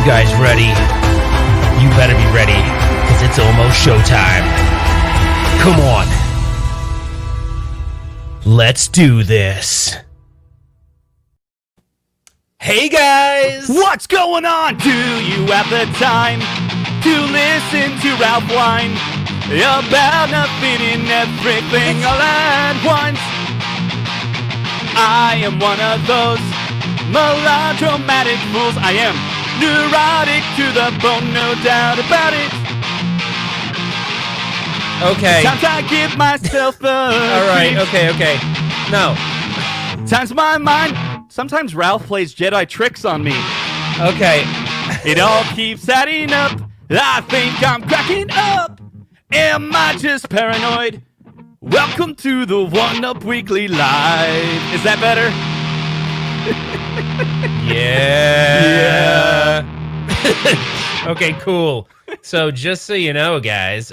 guys ready? You better be ready, because it's almost showtime. Come on. Let's do this. Hey guys! What's going on? Do you have the time to listen to Ralph whine about nothing and everything all at once? I am one of those melodramatic fools. I am neurotic to the bone, no doubt about it. Okay. Sometimes I give myself a Alright, okay. No. Times my mind. Sometimes Ralph plays Jedi tricks on me. Okay. It all keeps adding up. I think I'm cracking up. Am I just paranoid? Welcome to the One Up Weekly Live. Is that better? Yeah. Okay, cool. So just so you know, guys,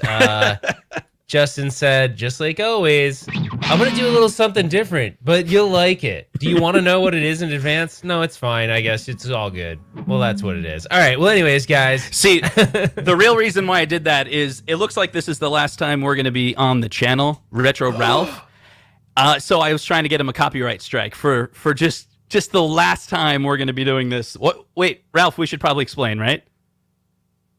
Justin said, just like always, I'm going to do a little something different, but you'll like it. Do you want to know what it is in advance? No, it's fine. I guess it's all good. Well, that's what it is. All right. Well, anyways, guys. See, the real reason why I did that is it looks like this is the last time we're going to be on the channel, Retro Ralph. So I was trying to get him a copyright strike for just the last time we're going to be doing this. What? Wait, Ralph, we should probably explain, right?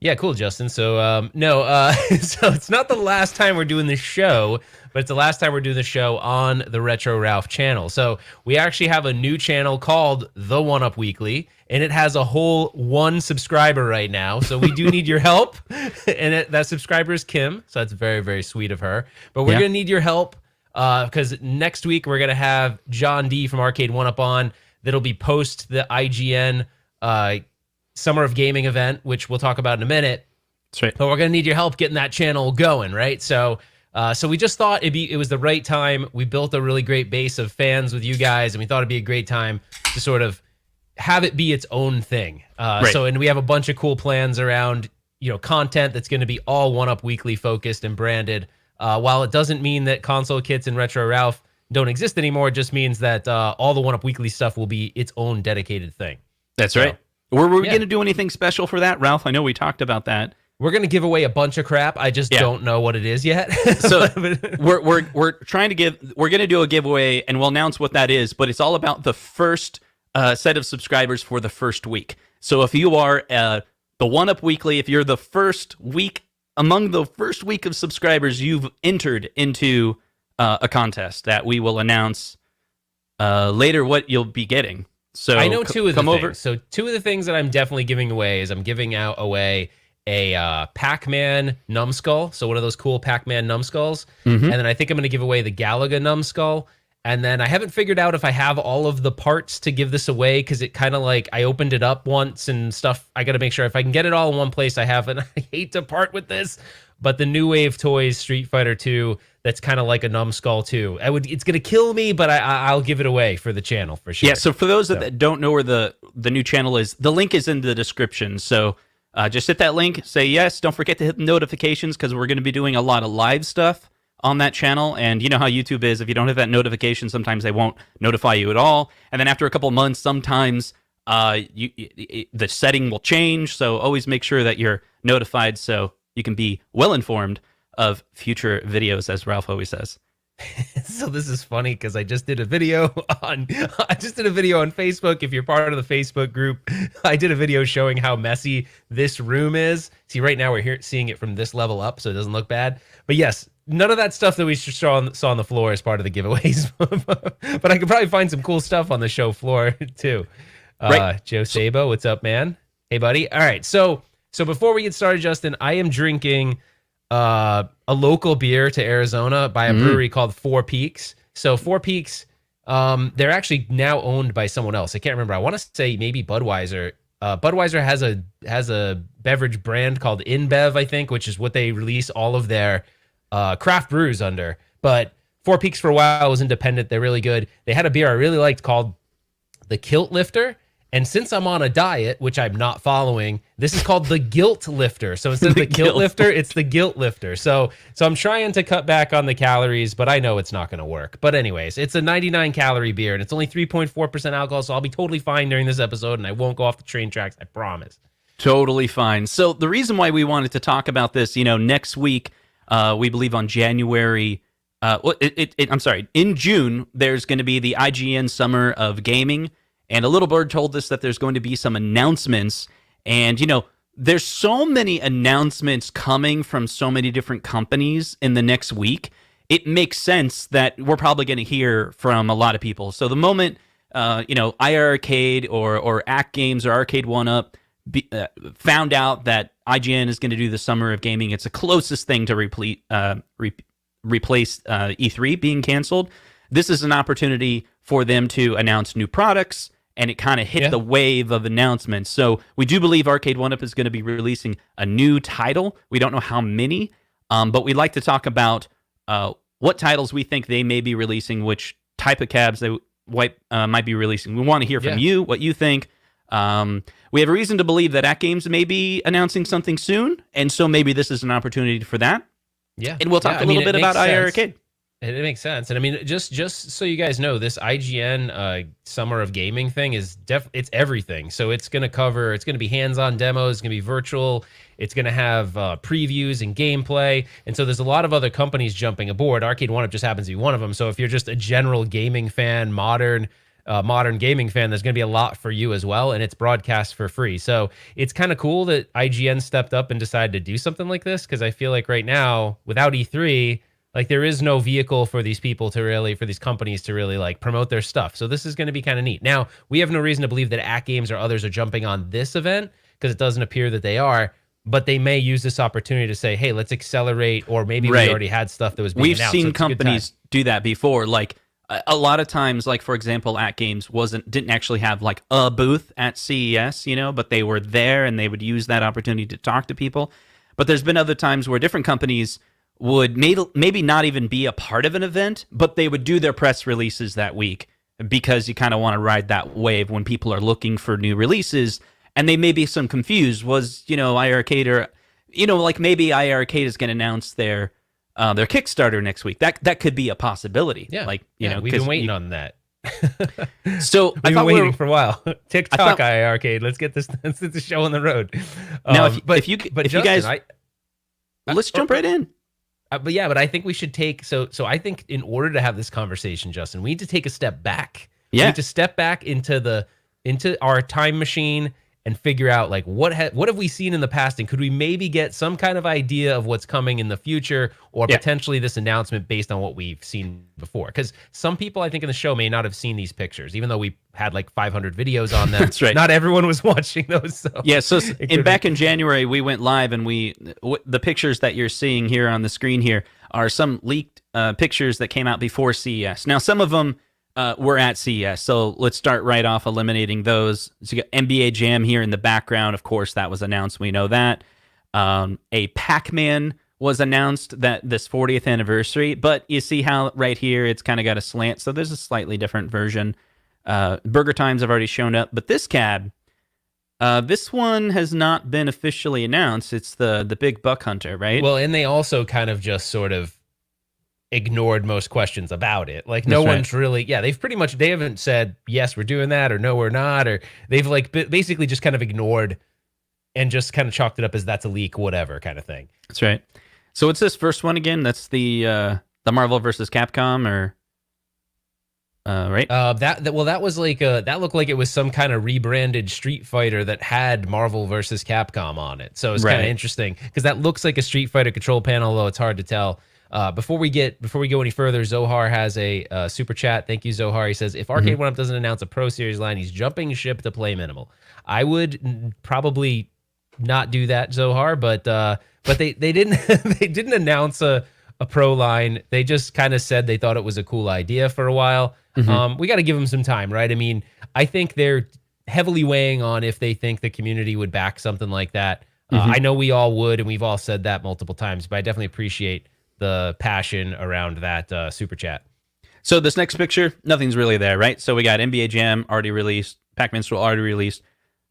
Yeah, cool, Justin. So, so it's not the last time we're doing the show, but it's the last time we're doing the show on the Retro Ralph channel. So we actually have a new channel called The One Up Weekly, and it has a whole 1 subscriber right now. So we do need your help, and that subscriber is Kim. So that's very, very sweet of her. But we're going to need your help because next week we're going to have John D from Arcade One Up on. That'll be post the IGN Summer of Gaming event, which we'll talk about in a minute. That's right. But we're going to need your help getting that channel going, right? So we just thought it was the right time. We built a really great base of fans with you guys, and we thought it'd be a great time to sort of have it be its own thing. Right. So, and we have a bunch of cool plans around, content that's going to be all One Up Weekly focused and branded. While it doesn't mean that Console Kits and Retro Ralph don't exist anymore, it just means that all the One Up Weekly stuff will be its own dedicated thing. That's right. Were we going to do anything special for that, Ralph? I know we talked about that. We're going to give away a bunch of crap. I just don't know what it is yet. So we're trying to we're going to do a giveaway, and we'll announce what that is, but it's all about the first set of subscribers for the first week. So if you are the One Up Weekly, if you're the first week, among the first week of subscribers, you've entered into a contest that we will announce later what you'll be getting. So I know two of the things. Over. So 2 of the things that I'm definitely giving away is I'm giving away a Pac-Man numbskull. So one of those cool Pac-Man numbskulls. Mm-hmm. And then I think I'm going to give away the Galaga numbskull. And then I haven't figured out if I have all of the parts to give this away, because it kind of like I opened it up once and stuff. I got to make sure if I can get it all in one place, I have. And I hate to part with this, but the New Wave Toys Street Fighter 2, that's kind of like a numbskull too. It's gonna kill me, but I'll give it away for the channel for sure. Yeah. So for those that don't know where the new channel is, the link is in the description. So just hit that link, say yes. Don't forget to hit the notifications, because we're going to be doing a lot of live stuff on that channel. And you know how YouTube is. If you don't hit that notification, sometimes they won't notify you at all. And then after a couple of months, sometimes the setting will change. So always make sure that you're notified so you can be well informed of future videos, as Ralph always says. So this is funny because I just did a video on Facebook. If you're part of the Facebook group, I did a video showing how messy this room is. See, right now we're seeing it from this level up, so it doesn't look bad. But yes, none of that stuff that we saw on the floor is part of the giveaways. But I could probably find some cool stuff on the show floor too. Right. Joe Sabo, what's up, man? Hey, buddy. All right, so before we get started, Justin, I am drinking a local beer to Arizona by a brewery called Four Peaks. So Four Peaks, they're actually now owned by someone else. I can't remember. I want to say maybe Budweiser. Budweiser has a beverage brand called InBev, I think, which is what they release all of their craft brews under. But Four Peaks for a while was independent. They're really good. They had a beer I really liked called the Kilt Lifter. And since I'm on a diet, which I'm not following, this is called the Guilt Lifter. So instead of the Kilt Lifter, it's the Guilt Lifter. So I'm trying to cut back on the calories, but I know it's not going to work. But anyways, it's a 99 calorie beer, and it's only 3.4% alcohol, so I'll be totally fine during this episode, and I won't go off the train tracks, I promise. Totally fine. So the reason why we wanted to talk about this, next week, we believe on January. I'm sorry. In June, there's going to be the IGN Summer of Gaming, and a little bird told us that there's going to be some announcements. And there's so many announcements coming from so many different companies in the next week. It makes sense that we're probably going to hear from a lot of people. So the moment, IR Arcade or Act Games or Arcade 1UP found out that IGN is going to do the Summer of Gaming, it's the closest thing to replace E3 being canceled. This is an opportunity for them to announce new products, and it kind of hit the wave of announcements. So we do believe Arcade 1UP is going to be releasing a new title. We don't know how many, but we'd like to talk about what titles we think they may be releasing, which type of cabs they might be releasing. We want to hear from you, what you think. We have a reason to believe that Act Games may be announcing something soon, and so maybe this is an opportunity for that. Yeah. And we'll talk a little bit about IR Arcade. It makes sense. And I mean, just so you guys know, this IGN Summer of Gaming thing is it's everything. So it's going to be hands-on demos, it's going to be virtual, it's going to have previews and gameplay. And so there's a lot of other companies jumping aboard. Arcade 1UP just happens to be one of them. So if you're just a general gaming fan, modern gaming fan, there's going to be a lot for you as well, and it's broadcast for free. So it's kind of cool that IGN stepped up and decided to do something like this, because I feel like right now, without E3, like there is no vehicle for these companies to really like promote their stuff. So this is going to be kind of neat. Now, we have no reason to believe that Act Games or others are jumping on this event, because it doesn't appear that they are, but they may use this opportunity to say, hey, let's accelerate, or maybe we already had stuff that was being announced. We've seen companies do that before. Like a lot of times, like for example, Act Games didn't actually have like a booth at CES, but they were there and they would use that opportunity to talk to people. But there's been other times where different companies would maybe not even be a part of an event, but they would do their press releases that week, because you kind of want to ride that wave when people are looking for new releases, and they may be some confused. Was IR Arcade, or like maybe IR Arcade is going to announce their Kickstarter next week. That could be a possibility. Yeah, we've been waiting on that. So we've been waiting for a while. TikTok IR Arcade. Let's get the show on the road. Now, if you guys, let's jump right in. But I think we should take so I think in order to have this conversation, Justin, we need to take a step back. Yeah. We need to step back into our time machine and figure out like what have we seen in the past, and could we maybe get some kind of idea of what's coming in the future, or potentially this announcement based on what we've seen before? Because some people, I think, in the show may not have seen these pictures, even though we had like 500 videos on them. That's right. Not everyone was watching those. So So back in January, we went live, and the pictures that you're seeing here on the screen here are some leaked pictures that came out before CES. Now, some of them were at CES, so let's start right off eliminating those. So you got NBA Jam here in the background. Of course, that was announced. We know that. A Pac-Man was announced, that this 40th anniversary, but you see how right here it's kind of got a slant, so there's a slightly different version. Burger Times have already shown up, but this cab, this one has not been officially announced. It's the Big Buck Hunter, right? Well, and they also kind of just sort of ignored most questions about it. Like no one's really, they haven't said, yes, we're doing that, or no, we're not, or they've like basically just kind of ignored and just kind of chalked it up as that's a leak, whatever kind of thing. That's right. So what's this first one again? That's the Marvel versus Capcom, or right? That was like that looked like it was some kind of rebranded Street Fighter that had Marvel versus Capcom on it. So it's kind of interesting, because that looks like a Street Fighter control panel, although it's hard to tell. Before we go any further, Zohar has a super chat. Thank you, Zohar. He says, if Arcade 1UP doesn't announce a Pro Series line, he's jumping ship to play minimal. I would probably not do that, Zohar, but they didn't they didn't announce a Pro line. They just kind of said they thought it was a cool idea for a while. We got to give them some time, right? I mean, I think they're heavily weighing on if they think the community would back something like that. I know we all would, and we've all said that multiple times, but I definitely appreciate the passion around that super chat. So this next picture, nothing's really there, right? So we got NBA Jam already released, Pac-Man Stroll already released,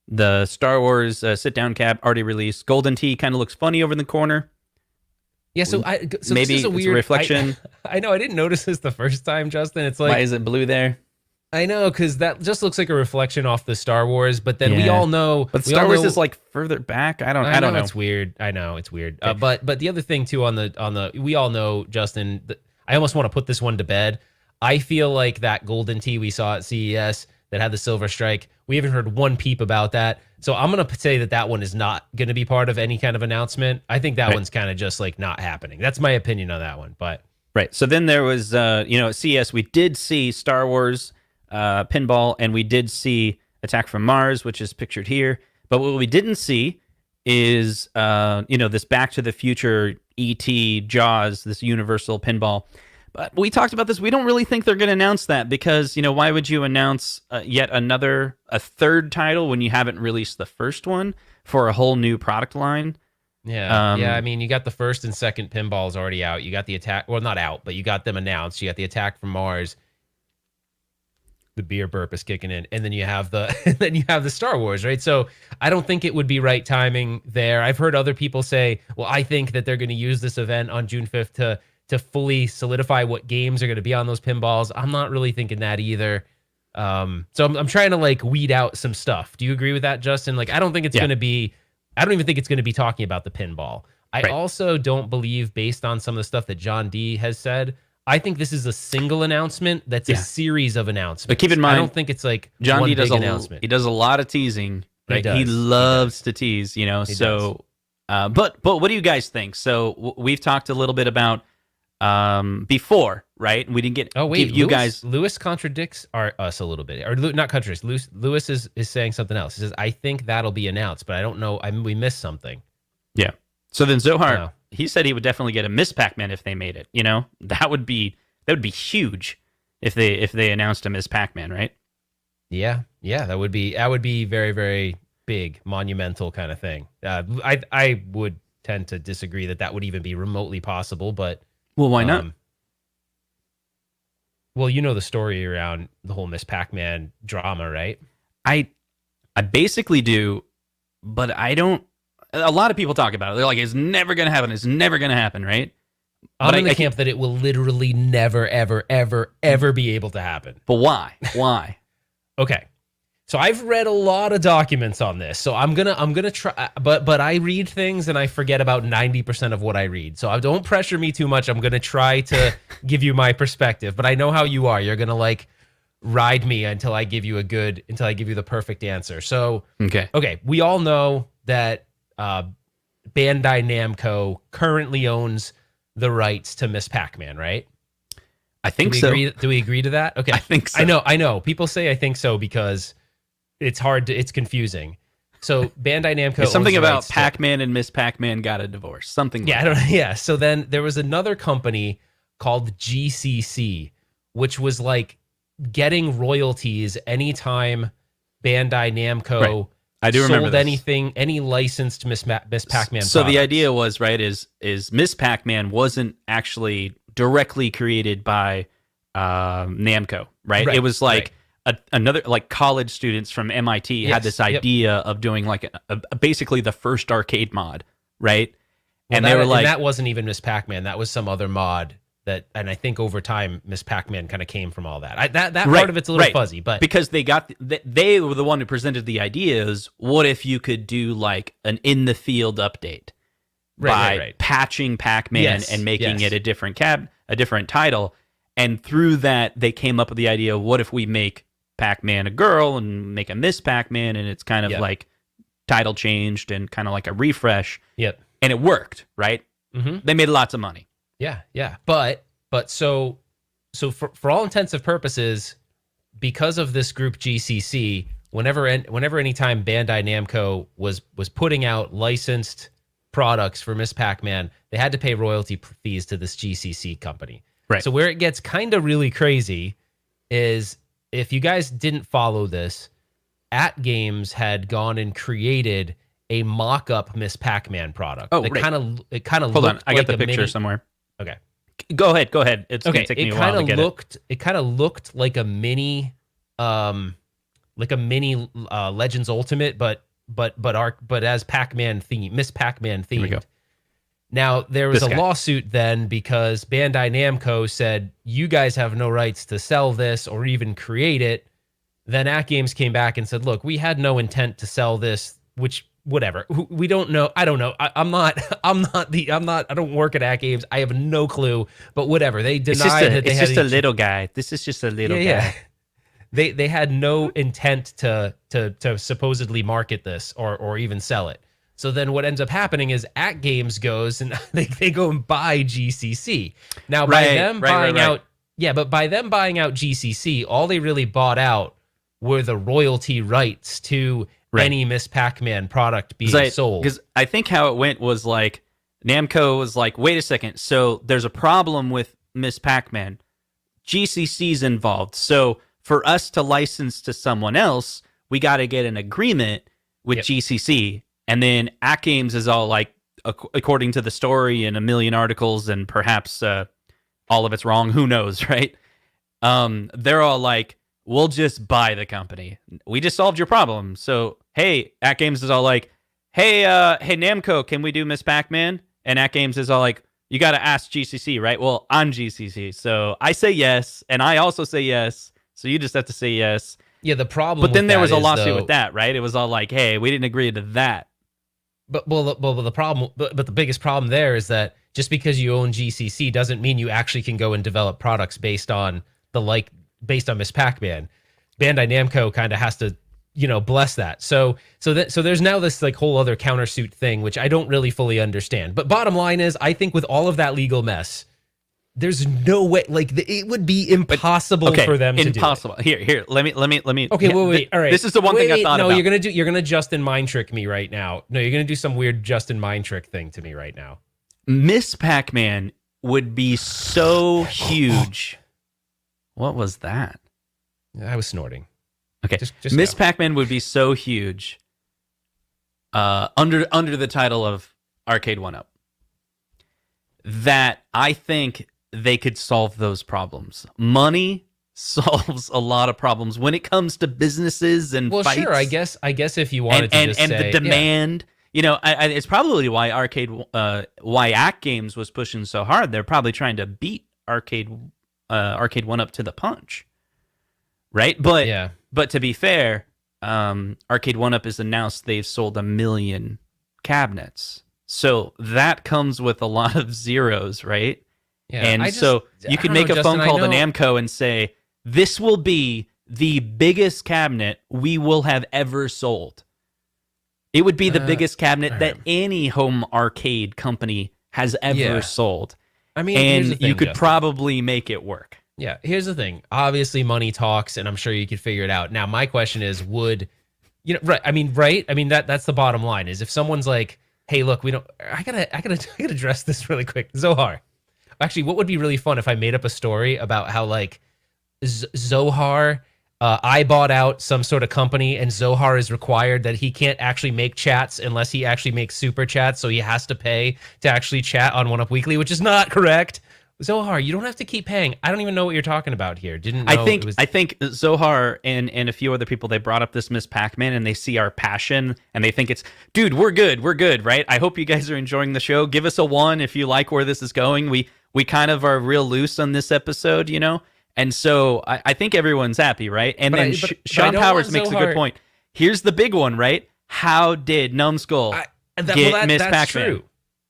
the Star Wars sit-down cab already released, Golden Tee kind of looks funny over in the corner. Yeah, so maybe this is a weird reflection. I know, I didn't notice this the first time, Justin. It's like, why is it blue there? I know, because that just looks like a reflection off the Star Wars. But then we Yeah. all know, But we Star all Wars know- is like further back. I don't know. It's weird. I know it's weird. Okay. But the other thing too on the we all know, Justin. I almost want to put this one to bed. I feel like that golden tee we saw at CES that had the silver strike. We haven't heard one peep about that. So I'm gonna say that one is not going to be part of any kind of announcement. I think that one's kind of just like not happening. That's my opinion on that one. But right. So then there was, at CES we did see Star Wars Pinball, and we did see Attack from Mars, which is pictured here. But what we didn't see is, this Back to the Future ET Jaws, this Universal Pinball. But we talked about this. We don't really think they're going to announce that because, why would you announce yet a third title when you haven't released the first one for a whole new product line? Yeah. I mean, you got the first and second pinballs already out. You got the attack, well, not out, but you got them announced. You got the Attack from Mars. The beer burp is kicking in, and then you have the Star Wars, right? So I don't think it would be right timing there. I've heard other people say, well, I think that they're going to use this event on June 5th to fully solidify what games are going to be on those pinballs. I'm not really thinking that either. So I'm trying to like weed out some stuff. Do you agree with that, Justin? Like, I don't think it's going to be. I don't even think it's going to be talking about the pinball. I also don't believe, based on some of the stuff that John D has said, I think this is a single announcement that's a series of announcements. But keep in mind, I don't think it's like John one D does big announcement. He does a lot of teasing. Right? He loves to tease, so. But what do you guys think? So we've talked a little bit about before, right? We didn't get. Oh wait, you guys. Lewis contradicts us a little bit, or not contradicts. Lewis is saying something else. He says, "I think that'll be announced, but I don't know. We missed something." Yeah. So then Zohar, he said he would definitely get a Miss Pac-Man if they made it. That would be huge if they announced a Miss Pac-Man, right? Yeah, that would be very, very big, monumental kind of thing. I would tend to disagree that would even be remotely possible, but well, why not? Well, you know the story around the whole Miss Pac-Man drama, right? I basically do, but I don't. A lot of people talk about it. They're like, it's never going to happen. It's never going to happen, right? I'm in the camp that it will literally never, ever, ever, ever be able to happen. But why? Why? Okay. So I've read a lot of documents on this. So I'm gonna try, but I read things and I forget about 90% of what I read. So don't pressure me too much. I'm gonna try to give you my perspective. But I know how you are. You're gonna like ride me until I give you the perfect answer. So okay. We all know that Bandai Namco currently owns the rights to Miss Pac-Man, right? I think so. Do we agree to that? Okay. I think so. I know. People say I think so because it's confusing. So Bandai Namco it's something owns the about rights to- Pac-Man and Miss Pac-Man got a divorce. Something like that. So then there was another company called GCC, which was like getting royalties anytime Bandai Namco I do remember sold this. any licensed Miss Pac-Man So products. the idea was, right, is Miss Pac-Man wasn't actually directly created by Namco, right? It was like another, like college students from MIT had this idea of doing like basically the first arcade mod, right? Well, and they were like, that wasn't even Miss Pac-Man. That was some other mod and I think over time Miss Pac-Man kind of came from all that. That part of it's a little fuzzy, but because they were the one who presented the ideas. What if you could do like an in the field update by patching Pac-Man and making it a different a different title? And through that, they came up with the idea: what if we make Pac-Man a girl and make a Miss Pac-Man, and it's kind of like title changed and kind of like a refresh. Yep. And it worked, right? Mm-hmm. They made lots of money. Yeah. But so for all intents and purposes, because of this group GCC, whenever any time Bandai Namco was putting out licensed products for Miss Pac-Man, they had to pay royalty fees to this GCC company. Right. So where it gets kind of really crazy is, if you guys didn't follow this, At Games had gone and created a mock-up Miss Pac-Man product. Oh, it kind of Hold on, I got the picture somewhere. Okay. Go ahead. It's gonna take me a while to get it. It kind of looked like a mini, Legends Ultimate, but as Pac-Man themed, Miss Pac-Man themed. Now, there was This a guy. lawsuit then because Bandai Namco said, you guys have no rights to sell this or even create it. Then At Games came back and said, look, we had no intent to sell this, which whatever. We don't know. I don't know. I don't work at At Games. I have no clue, but whatever. They denied that they it's had just a little guy. This is just a little guy. yeah. They had no intent to supposedly market this or even sell it. So then what ends up happening is At Games goes and they go and buy GCC. Now by them buying out, yeah, but by them buying out GCC, all they really bought out were the royalty rights to any Miss Pac-Man product being sold. Because I think how it went was like Namco was like, wait a second, so there's a problem with Miss Pac-Man. GCC's involved. So for us to license to someone else, we got to get an agreement with GCC. And then At Games is all like, according to the story and a million articles, and perhaps all of it's wrong, who knows, right? They're all like, we'll just buy the company. We just solved your problem. So, hey, At Games is all like, hey Namco, can we do Miss Pac-Man? And At Games is all like, you got to ask GCC, right? Well, I'm GCC, so I say yes, and I also say yes, so you just have to say yes. Yeah, the problem. But then there was a lawsuit with that, right? It was all like, hey, we didn't agree to that. But the problem, but the biggest problem there is that just because you own GCC doesn't mean you actually can go and develop products based on Miss Pac-Man. Bandai Namco kind of has to, bless that. So there's now this like whole other countersuit thing, which I don't really fully understand. But bottom line is, I think with all of that legal mess, there's no way, like it would be impossible for them to do it. Impossible. Here. Let me. Okay, wait. All right. This is the one thing I thought about. No, you're gonna Justin mind trick me right now. No, you're gonna do some weird Justin mind trick thing to me right now. Miss Pac-Man would be so huge. What was that? I was snorting. Okay, just Miss Pac-Man would be so huge. Under the title of Arcade 1-Up, that I think they could solve those problems. Money solves a lot of problems when it comes to businesses and fights. Sure. I guess if you wanted to just say, the demand. Yeah. It's probably why why At Games was pushing so hard. They're probably trying to beat Arcade 1-Up to the punch, right? But to be fair, Arcade 1-Up has announced they've sold 1 million cabinets. So that comes with a lot of zeros, right? Yeah, and so you could make a phone call to Namco and say, this will be the biggest cabinet we will have ever sold. It would be the biggest cabinet that any home arcade company has ever sold. I mean, and you could probably make it work. Yeah, here's the thing. Obviously, money talks, and I'm sure you could figure it out. Now, my question is, right? I mean, that's the bottom line. Is if someone's like, hey, look, we don't. I gotta address this really quick. Zohar. Actually, what would be really fun if I made up a story about how like Zohar, I bought out some sort of company, and Zohar is required that he can't actually make chats unless he actually makes super chats, so he has to pay to actually chat on 1UP Weekly, which is not correct. Zohar, you don't have to keep paying. I don't even know what you're talking about here. I think Zohar and a few other people, they brought up this Miss Pac-Man and they see our passion and they think it's, dude, we're good, right? I hope you guys are enjoying the show. Give us a 1 if you like where this is going. We kind of are real loose on this episode, And so I think everyone's happy, right? And then Sean Powers makes a good point. Here's the big one, right? How did Numbskull get Miss Pac-Man? True.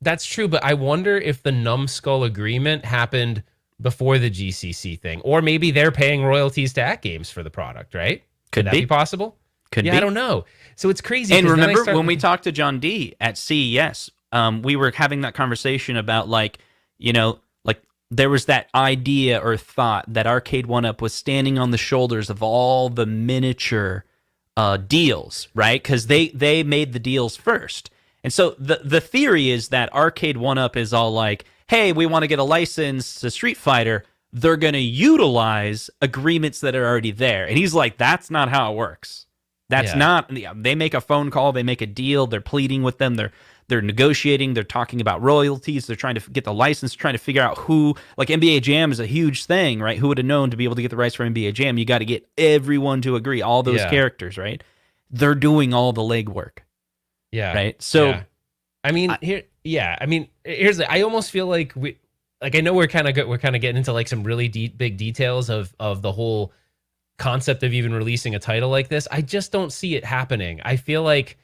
That's true, but I wonder if the Numbskull agreement happened before the GCC thing, or maybe they're paying royalties to At Games for the product, right? Could that be possible? Could be. I don't know. So it's crazy. And remember when we talked to John D at CES, we were having that conversation about like there was that idea or thought that Arcade 1-Up was standing on the shoulders of all the miniature deals, right? Because they made the deals first. And so the theory is that Arcade 1-Up is all like, hey, we want to get a license to Street Fighter. They're going to utilize agreements that are already there. And he's like, that's not how it works. That's not, they make a phone call, they make a deal, they're pleading with them, they're negotiating, they're talking about royalties, they're trying to get the license, trying to figure out who, like NBA Jam is a huge thing, right? Who would have known to be able to get the rights for NBA Jam? You got to get everyone to agree, all those characters, right? They're doing all the legwork. Yeah. Right. So, I mean, here Yeah, I mean, I almost feel like like I know we're kind of getting into like some really big details of the whole concept of even releasing a title like this. I just don't see it happening. I feel like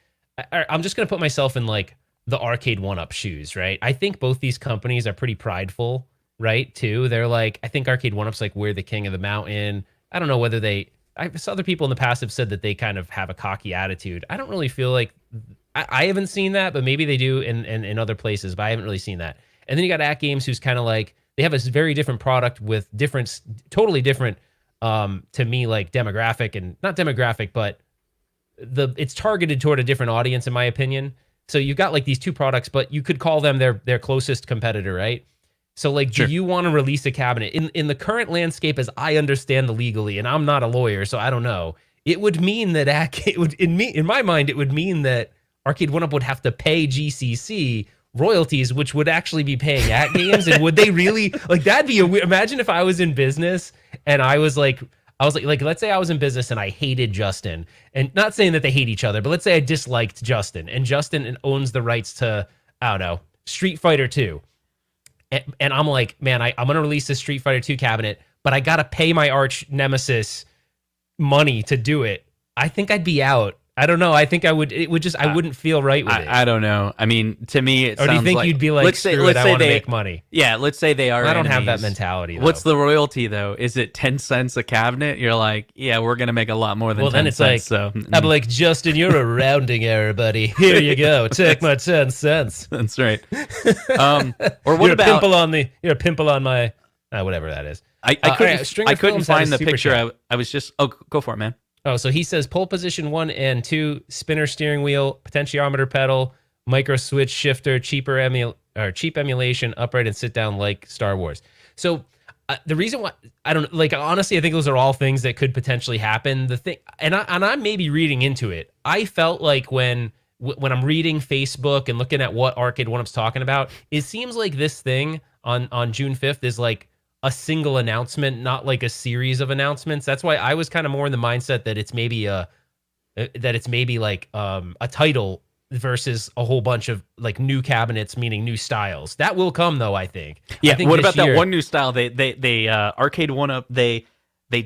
I'm just gonna put myself in like the Arcade 1-Up shoes, right? I think both these companies are pretty prideful, right? Too. They're like, I think Arcade 1-Up's like, we're the king of the mountain. I don't know whether I saw other people in the past have said that they kind of have a cocky attitude. I don't really feel like I haven't seen that, but maybe they do in other places, but I haven't really seen that. And then you got At Games, who's kind of like, they have a very different product with totally different, to me, like demographic, and not demographic, but it's targeted toward a different audience, in my opinion. So you've got like these two products, but you could call them their closest competitor, right? So like, Sure. do you want to release a cabinet in the current landscape, as I understand the legally, and I'm not a lawyer, so I don't know. It would mean that in my mind, it would mean that Arcade 1-Up would have to pay GCC royalties, which would actually be paying At Games. And would they really, like, that'd be imagine if I was in business and I was like, let's say I was in business and I hated Justin, and not saying that they hate each other, but let's say I disliked Justin, and Justin owns the rights to, I don't know, Street Fighter 2. And I'm like, man, I'm going to release this Street Fighter 2 cabinet, but I got to pay my arch nemesis money to do it. I think I'd be out. I don't know. I think I wouldn't feel right with it. I don't know. I mean, to me, it sounds like... Or do you think you'd be like, let's say I want to make money? Yeah, let's say they are I don't have enemies. that mentality, though. What's the royalty, though? Is it 10 cents a cabinet? You're like, yeah, we're going to make a lot more than 10 then it's cents. like, so I'm like, Justin, you're a rounding error, buddy. Here you go. Take my 10 cents. That's right. Or what You're about... You're a pimple on my... whatever that is. I couldn't find the picture. I was just... Oh, go for it, man. Oh, so he says pole position 1 and 2, spinner steering wheel, potentiometer pedal, micro switch shifter, cheap emulation, upright and sit down like Star Wars. So the reason why I don't like, honestly, I think those are all things that could potentially happen. The thing, and I may be reading into it. I felt like when I'm reading Facebook and looking at what Arcade 1-Up's talking about, it seems like this thing on June 5th is like a single announcement, not like a series of announcements. That's why I was kind of more in the mindset that it's maybe like a title versus a whole bunch of like new cabinets, meaning new styles. That will come, though, I think. Yeah. I think what about that one new style they Arcade 1-Up they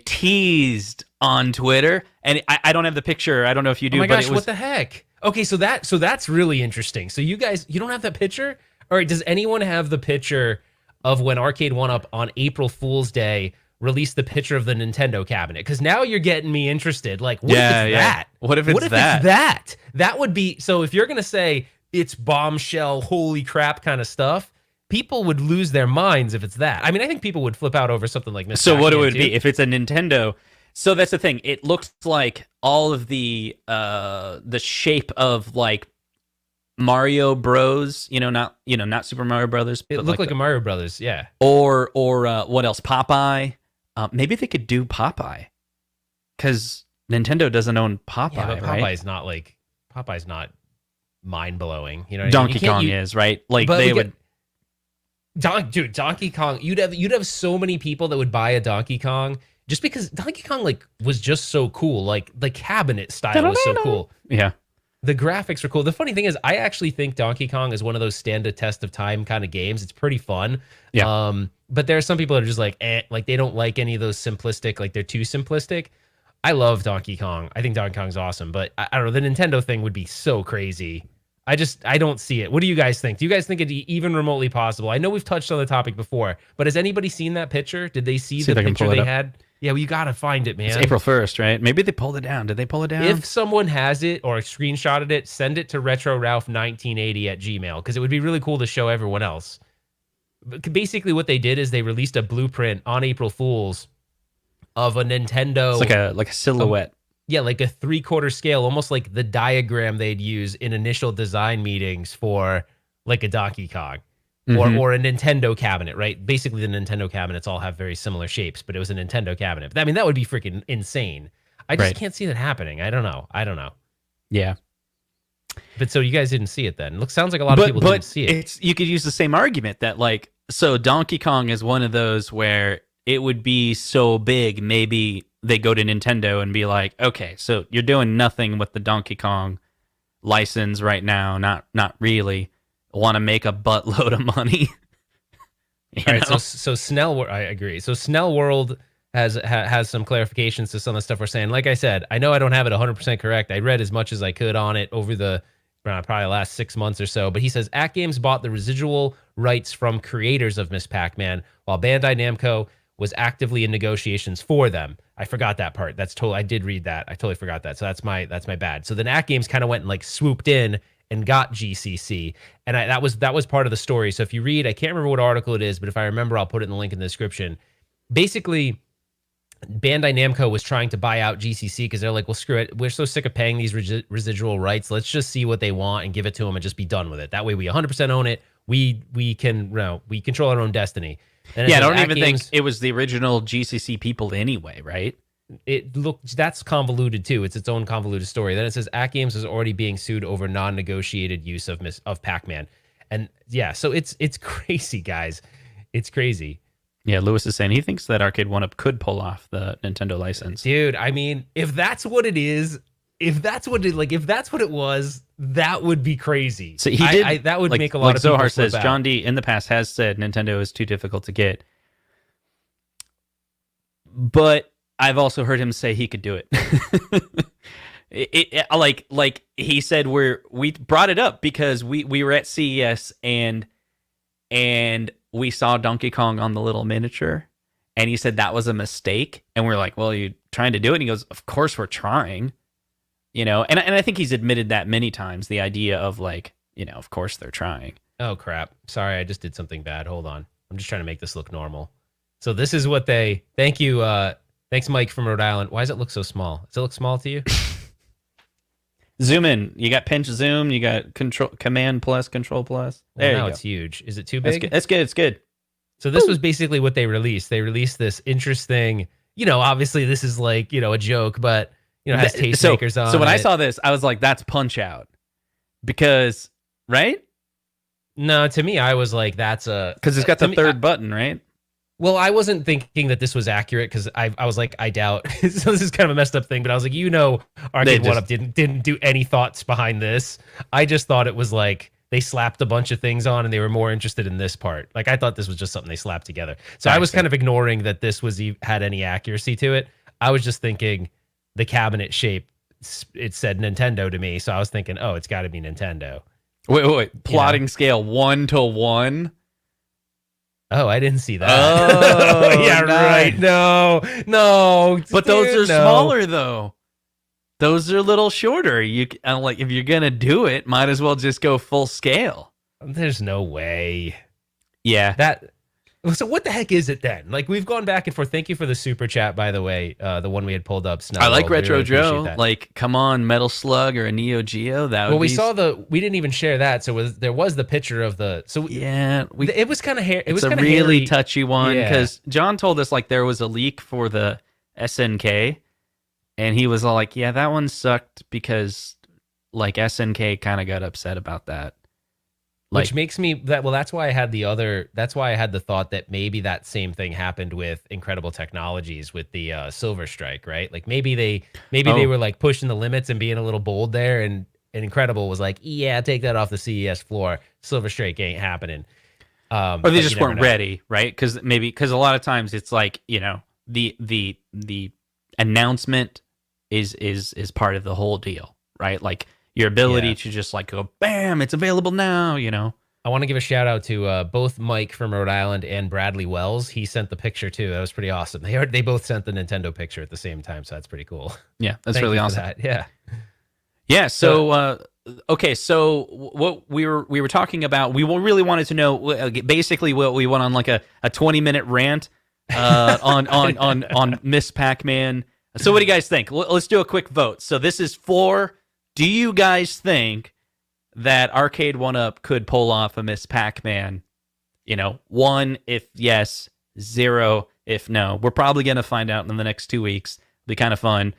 teased on Twitter, and I don't have the picture. I don't know if you do. Oh my but gosh, it was, what the heck? Okay, so that's really interesting. So you don't have that picture? All right, does anyone have the picture of when Arcade 1-Up on April Fool's Day released the picture of the Nintendo cabinet? Because now you're getting me interested. Like, what if it's that? What if it's that? That would be... So if you're going to say it's bombshell, holy crap kind of stuff, people would lose their minds if it's that. I mean, I think people would flip out over something like this. So what it would be if it's a Nintendo... So that's the thing. It looks like all of the shape of like Mario Bros, not Super Mario Brothers. It looked like a Mario Brothers, yeah. Or what else? Popeye. Maybe they could do Popeye, because Nintendo doesn't own Popeye. Yeah, but right? Popeye's not mind blowing. You know, what Donkey Kong is, right? Like they would. Donkey Kong. You'd have so many people that would buy a Donkey Kong just because Donkey Kong like was just so cool. Like the cabinet style was so cool. Yeah. The graphics are cool. The funny thing is, I actually think Donkey Kong is one of those stand the test of time kind of games. It's pretty fun. Yeah. But there are some people that are just like, like they don't like any of those simplistic, like they're too simplistic. I love Donkey Kong. I think Donkey Kong's awesome, but I don't know. The Nintendo thing would be so crazy. I don't see it. What do you guys think? Do you guys think it'd be even remotely possible? I know we've touched on the topic before, but has anybody seen that picture? Did they see the picture they had? Yeah, well, you got to find it, man. It's April 1st, right? Maybe they pulled it down. Did they pull it down? If someone has it or screenshotted it, send it to retroralph1980@gmail.com, because it would be really cool to show everyone else. Basically, what they did is they released a blueprint on April Fool's of a Nintendo. It's like a silhouette. Yeah, like a 3/4 scale, almost like the diagram they'd use in initial design meetings for like a Donkey Kong. Or a Nintendo cabinet, right? Basically, the Nintendo cabinets all have very similar shapes, but it was a Nintendo cabinet. I mean, that would be freaking insane. I just can't see that happening. I don't know. Yeah. But so you guys didn't see it then. Sounds like a lot of people didn't see it. You could use the same argument that so Donkey Kong is one of those where it would be so big, maybe they go to Nintendo and be like, okay, so you're doing nothing with the Donkey Kong license right now. Not really. want to make a buttload of money. All right, so Snell, I agree. So Snell World has some clarifications to some of the stuff we're saying. Like I said, I know I don't have it 100% correct. I read as much as I could on it over the probably last 6 months or so. But he says Act Games bought the residual rights from creators of Miss Pac-Man, while Bandai Namco was actively in negotiations for them. I forgot that part. I did read that. I totally forgot that. So that's my bad. So then Act Games kind of went and like swooped in and got GCC, and that was part of the story. So if you read, I can't remember what article it is, but if I remember, I'll put it in the link in the description. Basically, Bandai Namco was trying to buy out GCC because they're like, well, screw it. We're so sick of paying these residual rights. Let's just see what they want and give it to them and just be done with it. That way we 100% own it. We can, we control our own destiny. And yeah, I don't even think it was the original GCC people anyway, right? That's convoluted too. It's its own convoluted story. Then it says Act Games is already being sued over non-negotiated use of Pac-Man. And yeah, so it's crazy, guys. It's crazy. Yeah, Lewis is saying he thinks that Arcade 1-Up could pull off the Nintendo license. Dude, I mean, if that's what it is, if that's what it was, that would be crazy. So he did. That would make a lot of people Zohar says, flip out. John D in the past has said Nintendo is too difficult to get. But I've also heard him say he could do it. Like he said, we brought it up because we were at CES and we saw Donkey Kong on the little miniature, and he said that was a mistake, and we're like, well, you trying to do it? And he goes, of course we're trying, and I think he's admitted that many times. The idea of like, of course they're trying. Oh crap! Sorry, I just did something bad. Hold on, I'm just trying to make this look normal. So this is what they. Thank you. Thanks, Mike from Rhode Island. Why does it look so small? Does it look small to you? Zoom in. You got pinch zoom. You got command plus, control plus. There you go. It's huge. Is it too big? That's good. It's good. So this was basically what they released. They released this interesting. Obviously this is like a joke, but it has tastemakers on. So when I saw this, I was like, "That's Punch Out," because right? No, to me, I was like, "That's a," because it's got the third button, right? Well, I wasn't thinking that this was accurate because I was like, I doubt. So this is kind of a messed up thing, but I was like, Arcade 1-Up didn't do any thoughts behind this. I just thought it was like they slapped a bunch of things on and they were more interested in this part. Like I thought this was just something they slapped together. So I was kind of ignoring that this had any accuracy to it. I was just thinking the cabinet shape, it said Nintendo to me. So I was thinking, oh, it's got to be Nintendo. Wait. Plotting scale 1 to 1. Oh, I didn't see that. Oh, yeah, nice. right. No. But those are smaller, though. Those are a little shorter. Like if you're gonna do it, might as well just go full scale. There's no way. Yeah. So what the heck is it then? Like we've gone back and forth. Thank you for the super chat, by the way. The one we had pulled up. I like Retro Joe. Like, come on, Metal Slug or a Neo Geo. We didn't even share that. So there was the picture of the. So yeah, it was kind of hair. It was a really hairy. Touchy one because John told us like there was a leak for the SNK, and he was all like, "Yeah, that one sucked because like SNK kind of got upset about that." Which makes me that's why I had the thought that maybe that same thing happened with Incredible Technologies with the Silver Strike, right? Like maybe they were like pushing the limits and being a little bold there, and Incredible was like, yeah, take that off the CES floor. Silver Strike ain't happening. Or they just weren't ready, right? Because a lot of times it's like the announcement is part of the whole deal, right? Like your ability to just like go, bam, it's available now, I want to give a shout out to both Mike from Rhode Island and Bradley Wells. He sent the picture too. That was pretty awesome. They both sent the Nintendo picture at the same time, so that's pretty cool. Yeah, that's really awesome. Yeah. Yeah. So okay. So what we were talking about, we really wanted to know basically what we went on like a 20-minute rant on Miss Pac-Man. So what do you guys think? Let's do a quick vote. So this is for. Do you guys think that Arcade 1-Up could pull off a Miss Pac-Man? 1 if yes, 0 if no. We're probably going to find out in the next 2 weeks. It'll be kind of fun.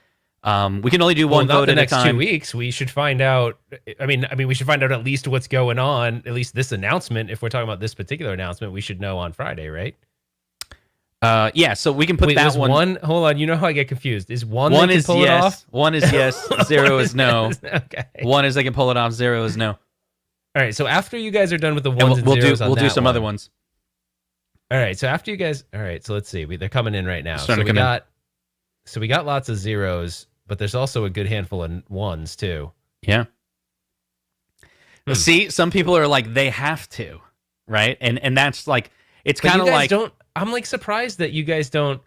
We can only do one vote at a time. The next 2 weeks, we should find out. I mean, we should find out at least what's going on. At least this announcement. If we're talking about this particular announcement, we should know on Friday, right? Yeah, so we can put that one. Hold on, you know how I get confused. Is one is pull yes, it off? 1 is yes, 0 is no. Okay. 1 is they can pull it off, 0 is no. All right, so after you guys are done with the And ones and zeros on we'll do that some one, other ones. All right, so after you guys, all right, so let's see, they're coming in right now. So we got lots of zeros, but there's also a good handful of ones too. Yeah. See, some people are like they have to, right? And that's like it's kind of like I'm like surprised that you guys don't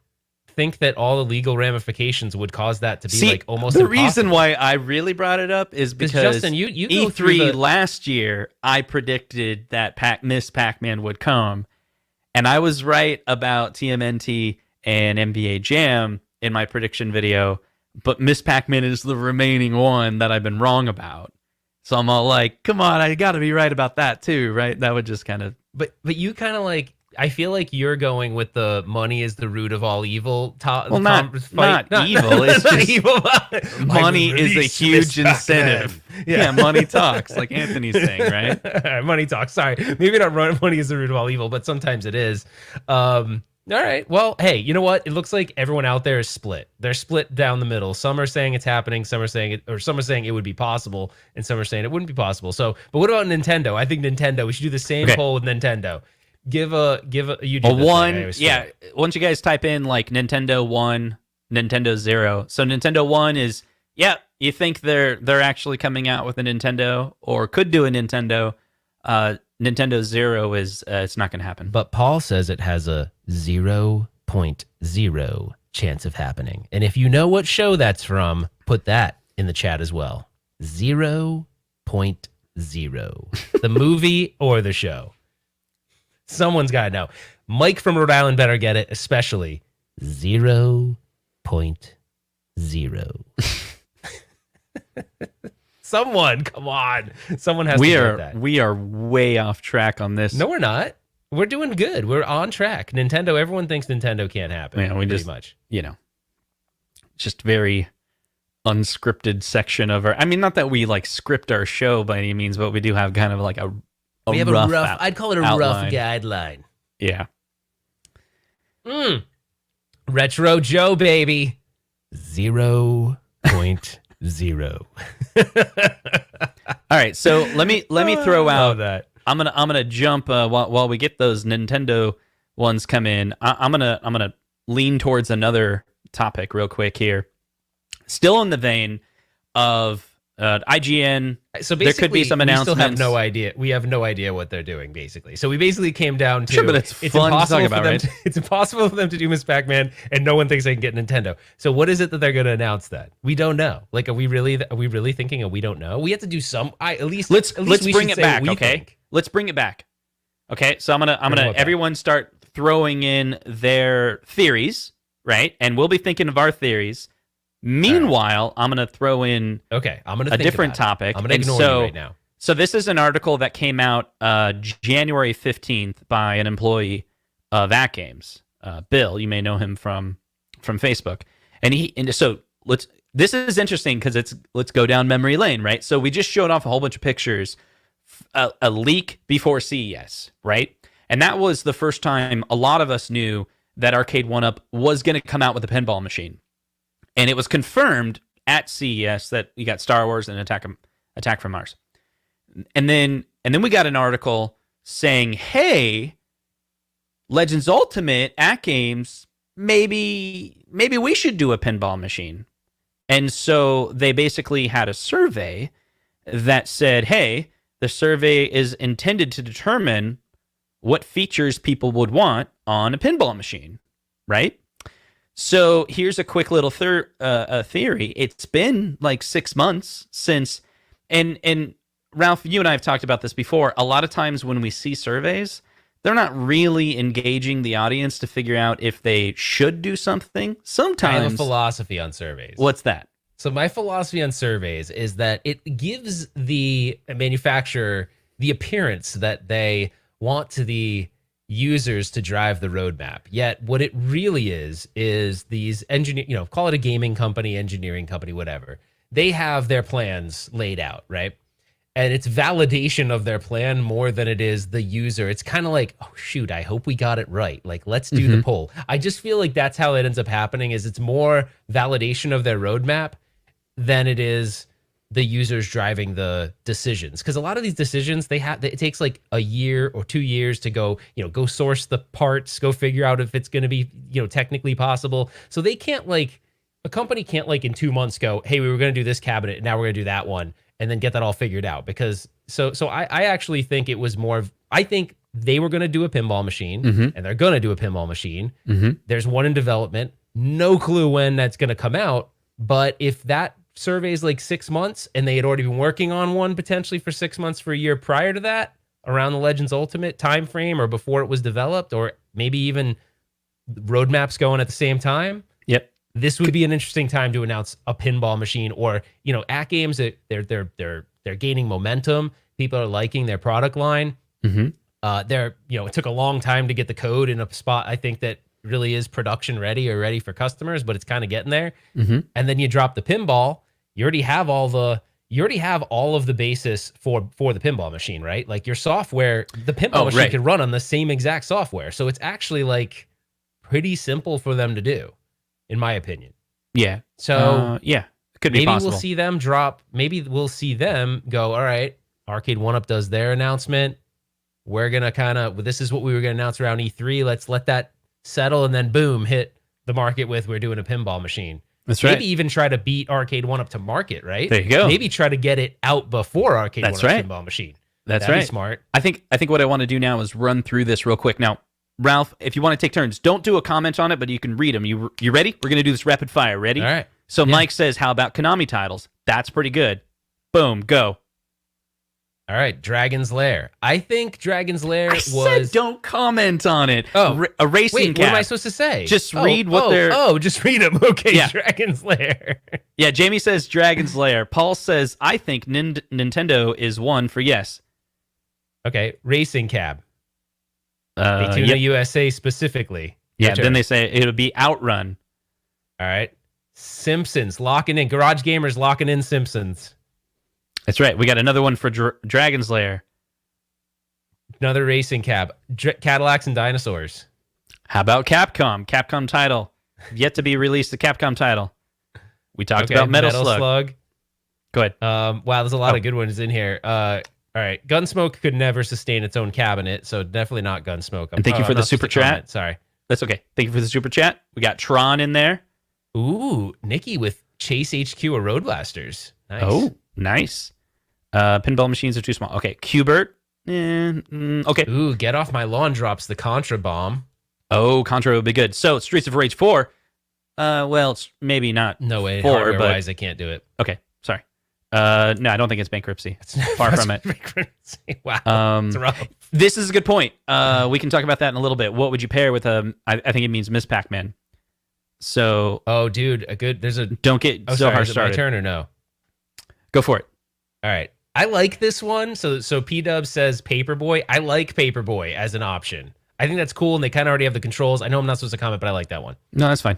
think that all the legal ramifications would cause that to be like almost the impossible. reason why I really brought it up is because Justin, you go E3 last year, I predicted that Miss Pac-Man would come, and I was right about TMNT and NBA Jam in my prediction video, but Miss Pac-Man is the remaining one that I've been wrong about. So I'm all like, come on, I got to be right about that too, right? That would just kind of... But you kind of like... I feel like you're going with the money is the root of all evil. Not evil. It's just evil. Money is a huge incentive. Yeah, money talks, like Anthony's saying, right? Money talks. Sorry, maybe not money is the root of all evil, but sometimes it is. All right. Well, hey, you know what? It looks like everyone out there is split. They're split down the middle. Some are saying it's happening. Some are saying it, or some are saying it would be possible, and some are saying it wouldn't be possible. So, but what about Nintendo? I think Nintendo. We should do the same poll with Nintendo. Give a you do a one. Yeah. Once you guys type in like Nintendo 1, Nintendo 0. So Nintendo 1 is you think they're actually coming out with a Nintendo or could do a Nintendo. Nintendo 0 is it's not going to happen. But Paul says it has a 0.0 chance of happening. And if you know what show that's from, put that in the chat as well. 0.0. The movie or the show. Someone's got to know. Mike from Rhode Island better get it, especially 0.0. Someone, come on. Someone has to get that. We are way off track on this. No, we're not. We're doing good. We're on track. Nintendo, everyone thinks Nintendo can't happen. Yeah, we pretty much. Just very unscripted section of our... I mean, not that we like script our show by any means, but we do have kind of like a rough I'd call it a rough guideline. Yeah. Retro Joe, baby. 0.0. All right, so let me throw out that. I'm gonna jump while we get those Nintendo ones come in. I'm gonna lean towards another topic real quick here. Still in the vein of IGN. So basically, there could be some announcements. We still have no idea. We have no idea what they're doing, basically. So we basically came down to... Sure, but it's fun to talk about, right? It's impossible for them to do Miss Pac-Man, and no one thinks they can get Nintendo. So what is it that they're going to announce that? We don't know. Like, are we really thinking we don't know? We have to do some... Let's bring it back, okay? Let's bring it back. Okay, so I'm gonna everyone start throwing in their theories, right? And we'll be thinking of our theories. Meanwhile, I'm going to throw in a different topic. I'm going to ignore you right now. So this is an article that came out January 15th by an employee of At Games. Bill, you may know him from Facebook. This is interesting because let's go down memory lane, right? So we just showed off a whole bunch of pictures, a leak before CES, right? And that was the first time a lot of us knew that Arcade 1-Up was going to come out with a pinball machine. And it was confirmed at CES that we got Star Wars and Attack from Mars. And then we got an article saying, hey, Legends Ultimate at Games, maybe we should do a pinball machine. And so they basically had a survey that said, hey, the survey is intended to determine what features people would want on a pinball machine, right? So here's a quick little theory. It's been like 6 months since, and Ralph, you and I have talked about this before. A lot of times when we see surveys, they're not really engaging the audience to figure out if they should do something. Sometimes I have a philosophy on surveys. What's that? So my philosophy on surveys is that it gives the manufacturer the appearance that they want to the users to drive the roadmap. Yet what it really is these call it a gaming company, engineering company, whatever. They have their plans laid out, right? And it's validation of their plan more than it is the user. It's kind of like, oh shoot, I hope we got it right. Like, let's do the poll. I just feel like that's how it ends up happening, is it's more validation of their roadmap than it is the users driving the decisions, because a lot of these decisions it takes like a year or 2 years to go source the parts, go figure out if it's going to be technically possible. So they can't a company can't in 2 months go, hey, we were going to do this cabinet and now we're going to do that one, and then get that all figured out. Because so I actually think it was more of, I think they were going to do a pinball machine, and they're going to do a pinball machine. There's one in development, no clue when that's going to come out. But if that surveys 6 months and they had already been working on one potentially for 6 months for a year prior to that, around the Legends Ultimate time frame, or before it was developed, or maybe even roadmaps going at the same time. Yep. This would be an interesting time to announce a pinball machine, or at games that they're gaining momentum. People are liking their product line. It took a long time to get the code in a spot, I think, that really is production ready or ready for customers, but it's kind of getting there. And then you drop the pinball, you already have all of the basis for the pinball machine, right? Like your software, the pinball machine can run on the same exact software. So it's actually pretty simple for them to do, in my opinion. Yeah. So it could be maybe possible. we'll see them drop. Maybe we'll see them go, all right, Arcade 1UP does their announcement. We're going to this is what we were going to announce around E3. Let's let that settle, and then boom, hit the market with, we're doing a pinball machine. That's right. Maybe even try to beat Arcade 1UP to market, right? There you go. Maybe try to get it out before Arcade 1UP pinball machine. That'd be smart. I think what I want to do now is run through this real quick. Now, Ralph, if you want to take turns, don't do a comment on it, but you can read them. You ready? We're going to do this rapid fire. Ready? All right. So Mike says, how about Konami titles? That's pretty good. Boom, go. All right, Dragon's Lair. I think Dragon's Lair said don't comment on it. Oh, a racing wait, cap. what am I supposed to say? Just read what they're... Oh, just read them. Okay, yeah. Dragon's Lair. Yeah, Jamie says Dragon's Lair. Paul says, I think Nintendo is one for yes. Okay, Racing Cab. Daytona USA specifically. Yeah, then they say it would be Outrun. All right. Simpsons, locking in. Garage Gamers locking in Simpsons. That's right. We got another one for Dragon's Lair. Another Racing Cab. Cadillacs and Dinosaurs. How about Capcom? Capcom title. Yet to be released, the Capcom title. We talked about Metal Slug. Go ahead. Wow, there's a lot of good ones in here. All right. Gunsmoke could never sustain its own cabinet, so definitely not Gunsmoke. And thank you for the super chat. Comment. Sorry. That's okay. Thank you for the super chat. We got Tron in there. Ooh, Nikki with Chase HQ or Road Blasters. Nice. Oh, nice. Pinball machines are too small. Okay, Qbert. Okay. Ooh, Get Off My Lawn drops the Contra bomb. Oh, Contra would be good. So, Streets of Rage 4. Well, it's maybe not. No way. 4, hardware-wise, I can't do it. Okay, sorry. No, I don't think it's bankruptcy. Far from it. Bankruptcy. Wow. It's rough. This is a good point. We can talk about that in a little bit. What would you pair with I think it means Miss Pac-Man. So. Oh, dude, there's a. Don't get so hard started. My turn or no? Go for it. All right. I like this one. So P-Dub says Paperboy. I like Paperboy as an option. I think that's cool, and they kind of already have the controls. I know I'm not supposed to comment, but I like that one. No, that's fine.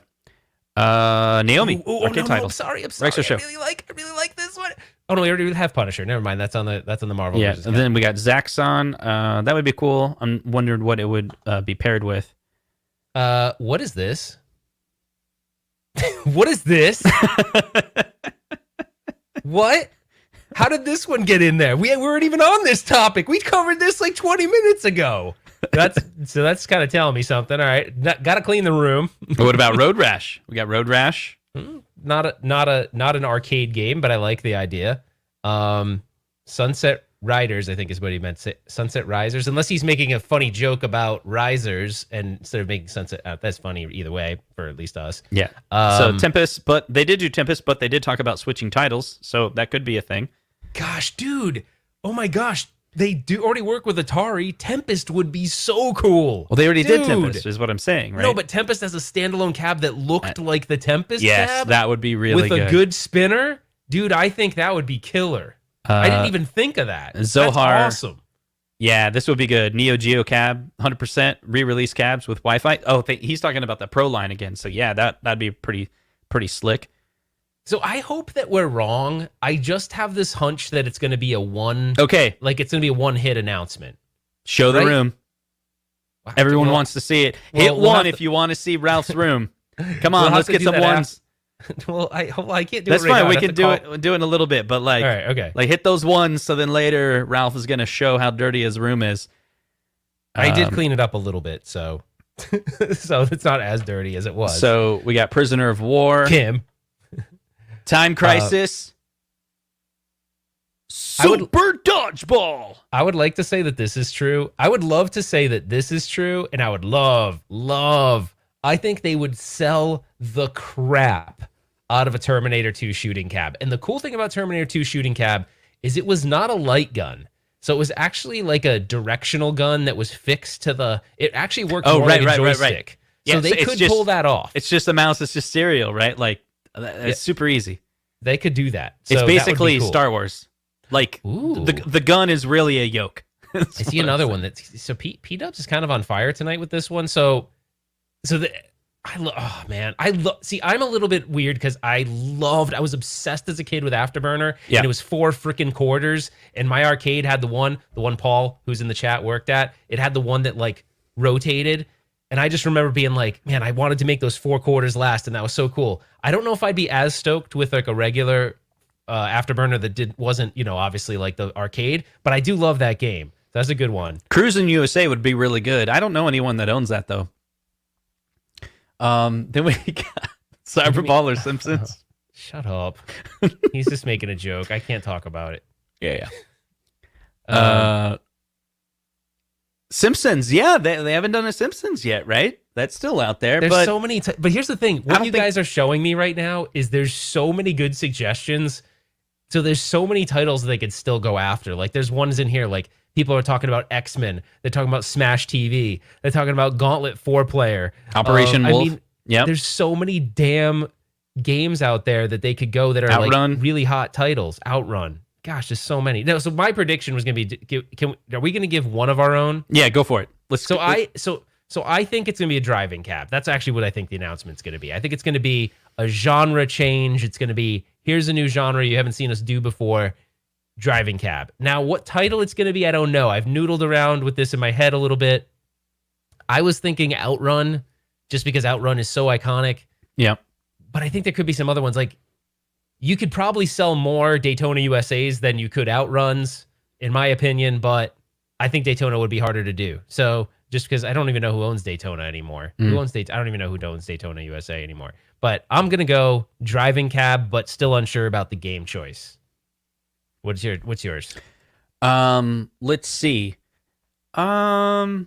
Naomi. Arcade titles. I'm sorry. Rexer Show. I really like this one. Oh no, we already have Punisher. Never mind. That's on the Marvel. Yeah, and then we got Zaxxon. That would be cool. I'm wondering what it would be paired with. What is this? What is this? What? How did this one get in there? We weren't even on this topic. We covered this like 20 minutes ago. That's kind of telling me something. All right, got to clean the room. What about Road Rash? We got Road Rash. Not an arcade game, but I like the idea. Sunset Riders, I think is what he meant. Sunset Risers, unless he's making a funny joke about risers and instead of making sunset. That's funny either way for at least us. Yeah. So Tempest, but they did do Tempest, but they did talk about switching titles, so that could be a thing. Gosh, dude. Oh my gosh. They do already work with Atari. Tempest would be so cool. Well, they already did Tempest, is what I'm saying, right? No, but Tempest has a standalone cab that looked like the Tempest yes, cab. that would be really good. With a good spinner. Dude, I think that would be killer. I didn't even think of that. Zohar. That's awesome. Yeah, this would be good. Neo Geo cab, 100% re-release cabs with Wi-Fi. Oh, he's talking about the Pro line again. So yeah, that'd be pretty slick. So I hope that we're wrong. I just have this hunch that it's going to be a one. Okay. Like it's going to be a one-hit announcement. Show the room. Everyone wants to see it. Hit one if you want to see Ralph's room. Come on, let's get some ones. Well, I can't do That's it right fine. now. We I'd can have do to call- it. Do it in a little bit, but like, All right, okay. like hit those ones. So then later, Ralph is gonna show how dirty his room is. I did clean it up a little bit, so so it's not as dirty as it was. So we got Prisoner of War, Kim, Time Crisis, Super Dodgeball. I would like to say that this is true. I would love to say that this is true, and I would love. I think they would sell the crap out of a Terminator 2 shooting cab. And the cool thing about Terminator 2 shooting cab is it was not a light gun. So it was actually like a directional gun that was fixed to the. It actually worked more like a joystick. Yeah, so they could pull that off. It's just a mouse. It's just serial, right? Like it's super easy. They could do that. So It's that would be basically cool. Star Wars. Like Ooh. the gun is really a yoke. I see another one that's so P-Dubs is kind of on fire tonight with this one. Oh man, see, I'm a little bit weird because I was obsessed as a kid with Afterburner, Yeah. and it was 4 freaking quarters, and my arcade had the one Paul, who's in the chat, worked at. It had the one that like rotated, and I just remember being like, man, I wanted to make those 4 quarters last, and that was so cool. I don't know if I'd be as stoked with like a regular Afterburner that wasn't, obviously like the arcade, but I do love that game. That's a good one. Cruis'n USA would be really good. I don't know anyone that owns that though. Then we got Cyberball or Simpsons. Shut up. He's just making a joke. I can't talk about it. Yeah. Simpsons. Yeah, they haven't done a Simpsons yet, right? That's still out there. There's but so many. But here's the thing. What you think- guys are showing me right now is there's so many good suggestions. So there's so many titles they could still go after. Like there's ones in here like people are talking about X-Men. They're talking about Smash TV. They're talking about Gauntlet 4-player. Operation Wolf. Yep. There's so many damn games out there that they could go that are Outrun. like really hot titles. Outrun. Gosh, there's so many. No, so my prediction was going to be, are we going to give one of our own? Yeah, go for it. So I think it's going to be a driving cab. That's actually what I think the announcement's going to be. I think it's going to be a genre change. It's going to be, here's a new genre you haven't seen us do before, driving cab. Now, what title it's going to be, I don't know. I've noodled around with this in my head a little bit. I was thinking Outrun, just because Outrun is so iconic. Yeah. But I think there could be some other ones. Like, you could probably sell more Daytona USAs than you could Outruns, in my opinion, but I think Daytona would be harder to do. So just because I don't even know who owns Daytona anymore. Who owns Daytona? I don't even know who owns Daytona USA anymore. But I'm going to go driving cab, but still unsure about the game choice. What's yours? Let's see. Well,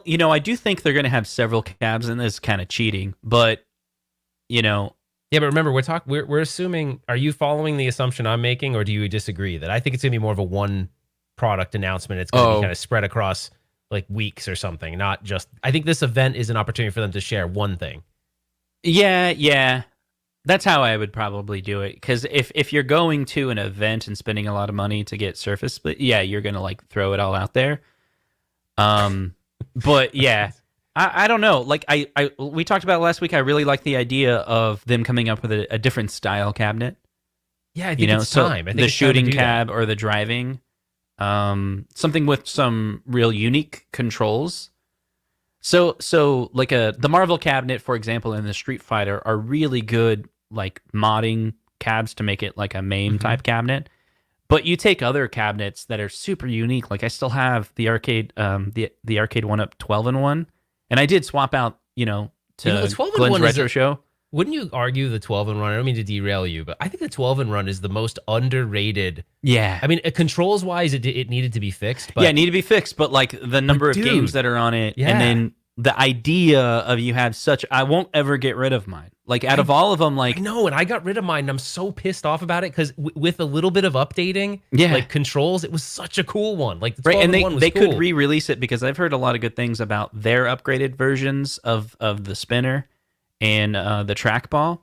I do think they're going to have several cabs, and this is kind of cheating, but Yeah, but remember, we're assuming, are you following the assumption I'm making, or do you disagree that I think it's going to be more of a one product announcement? It's going to be kind of spread across like weeks or something, not just, I think this event is an opportunity for them to share one thing. Yeah. That's how I would probably do it. Because if you're going to an event and spending a lot of money to get Surface Split, yeah, you're going to like throw it all out there. But yeah, I don't know. Like we talked about last week. I really like the idea of them coming up with a different style cabinet. Yeah, I think it's time. I think the it's time to shooting do cab that. or the driving, something with some real unique controls. So like the Marvel cabinet, for example, and the Street Fighter are really good, like modding cabs to make it like a MAME type cabinet. But you take other cabinets that are super unique. Like I still have the arcade, the arcade 1-up 12-in-1, and I did swap out, to the 12-in-1 Glenn's is retro show. Wouldn't you argue the 12-in-1? I don't mean to derail you, but I think the 12-in-1 is the most underrated. Yeah, I mean, controls wise, it needed to be fixed. But yeah, it needed to be fixed. But like the number of dude, games that are on it, yeah. and then the idea of you have such, I won't ever get rid of mine. Like out of all of them, like I know, and I got rid of mine, and I'm so pissed off about it because with a little bit of updating, Yeah. like controls, it was such a cool one. Like the 12-in-1 right, and was they cool. could re-release it because I've heard a lot of good things about their upgraded versions of the spinner and the trackball.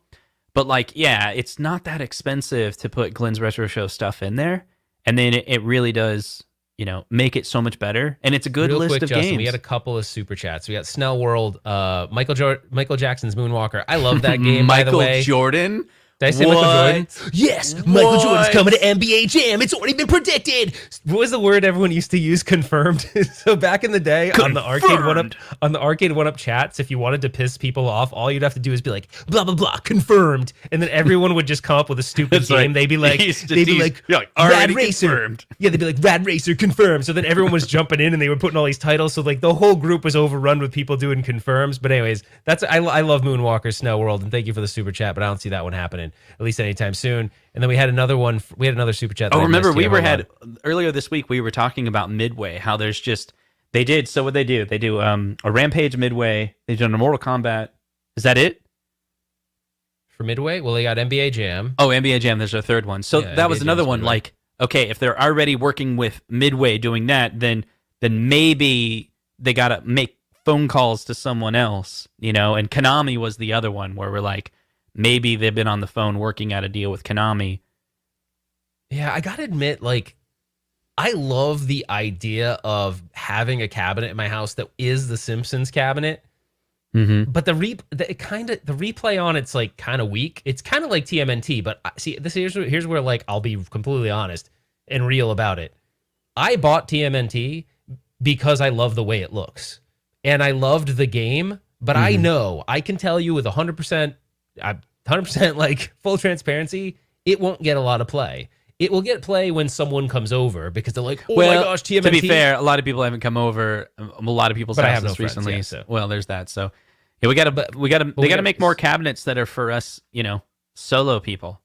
But like, yeah, it's not that expensive to put Glenn's Retro Show stuff in there, and then it really does, make it so much better. And it's a good Real list quick, of Justin, games. we had a couple of super chats. We got Snell World, Michael Jackson's Moonwalker. I love that game, by the Michael way. Jordan. Did I say Michael Jordan? Yes, Michael Jordan's coming to NBA Jam. It's already been predicted. What was the word everyone used to use? Confirmed. So back in the day on the Arcade 1Up chats, if you wanted to piss people off, all you'd have to do is be like blah blah blah confirmed, and then everyone would just come up with a stupid game. They'd be like Rad Racer. Confirmed. Yeah, they'd be like Rad Racer confirmed. So then everyone was jumping in and they were putting all these titles. So like the whole group was overrun with people doing confirms. But anyways, I love Moonwalker Snow World, and thank you for the super chat. But I don't see that one happening at least anytime soon. And then we had another one. We had another super chat. Oh, remember earlier this week we were talking about Midway. How there's just So what they do? They do a Rampage Midway. They've done a Mortal Kombat. Is that it? For Midway? Well, they got NBA Jam. Oh, NBA Jam. There's a third one. So that was another one. Midway. Like, okay, if they're already working with Midway doing that, then maybe they gotta make phone calls to someone else, you know. And Konami was the other one where we're like, maybe they've been on the phone working out a deal with Konami. Yeah, I gotta admit, like, I love the idea of having a cabinet in my house that is the Simpsons cabinet. Mm-hmm. But the replay on it's like kind of weak. It's kind of like TMNT. But see, here's where like I'll be completely honest and real about it. I bought TMNT because I love the way it looks, and I loved the game. But I know I can tell you with 100%. 100% like full transparency, it won't get a lot of play. It will get play when someone comes over because they're like, oh my gosh, TMNT. To be fair, a lot of people haven't come over. A lot of people's houses recently. Yeah, so. Well, there's that. So yeah, they gotta make more cabinets that are for us, you know, solo people.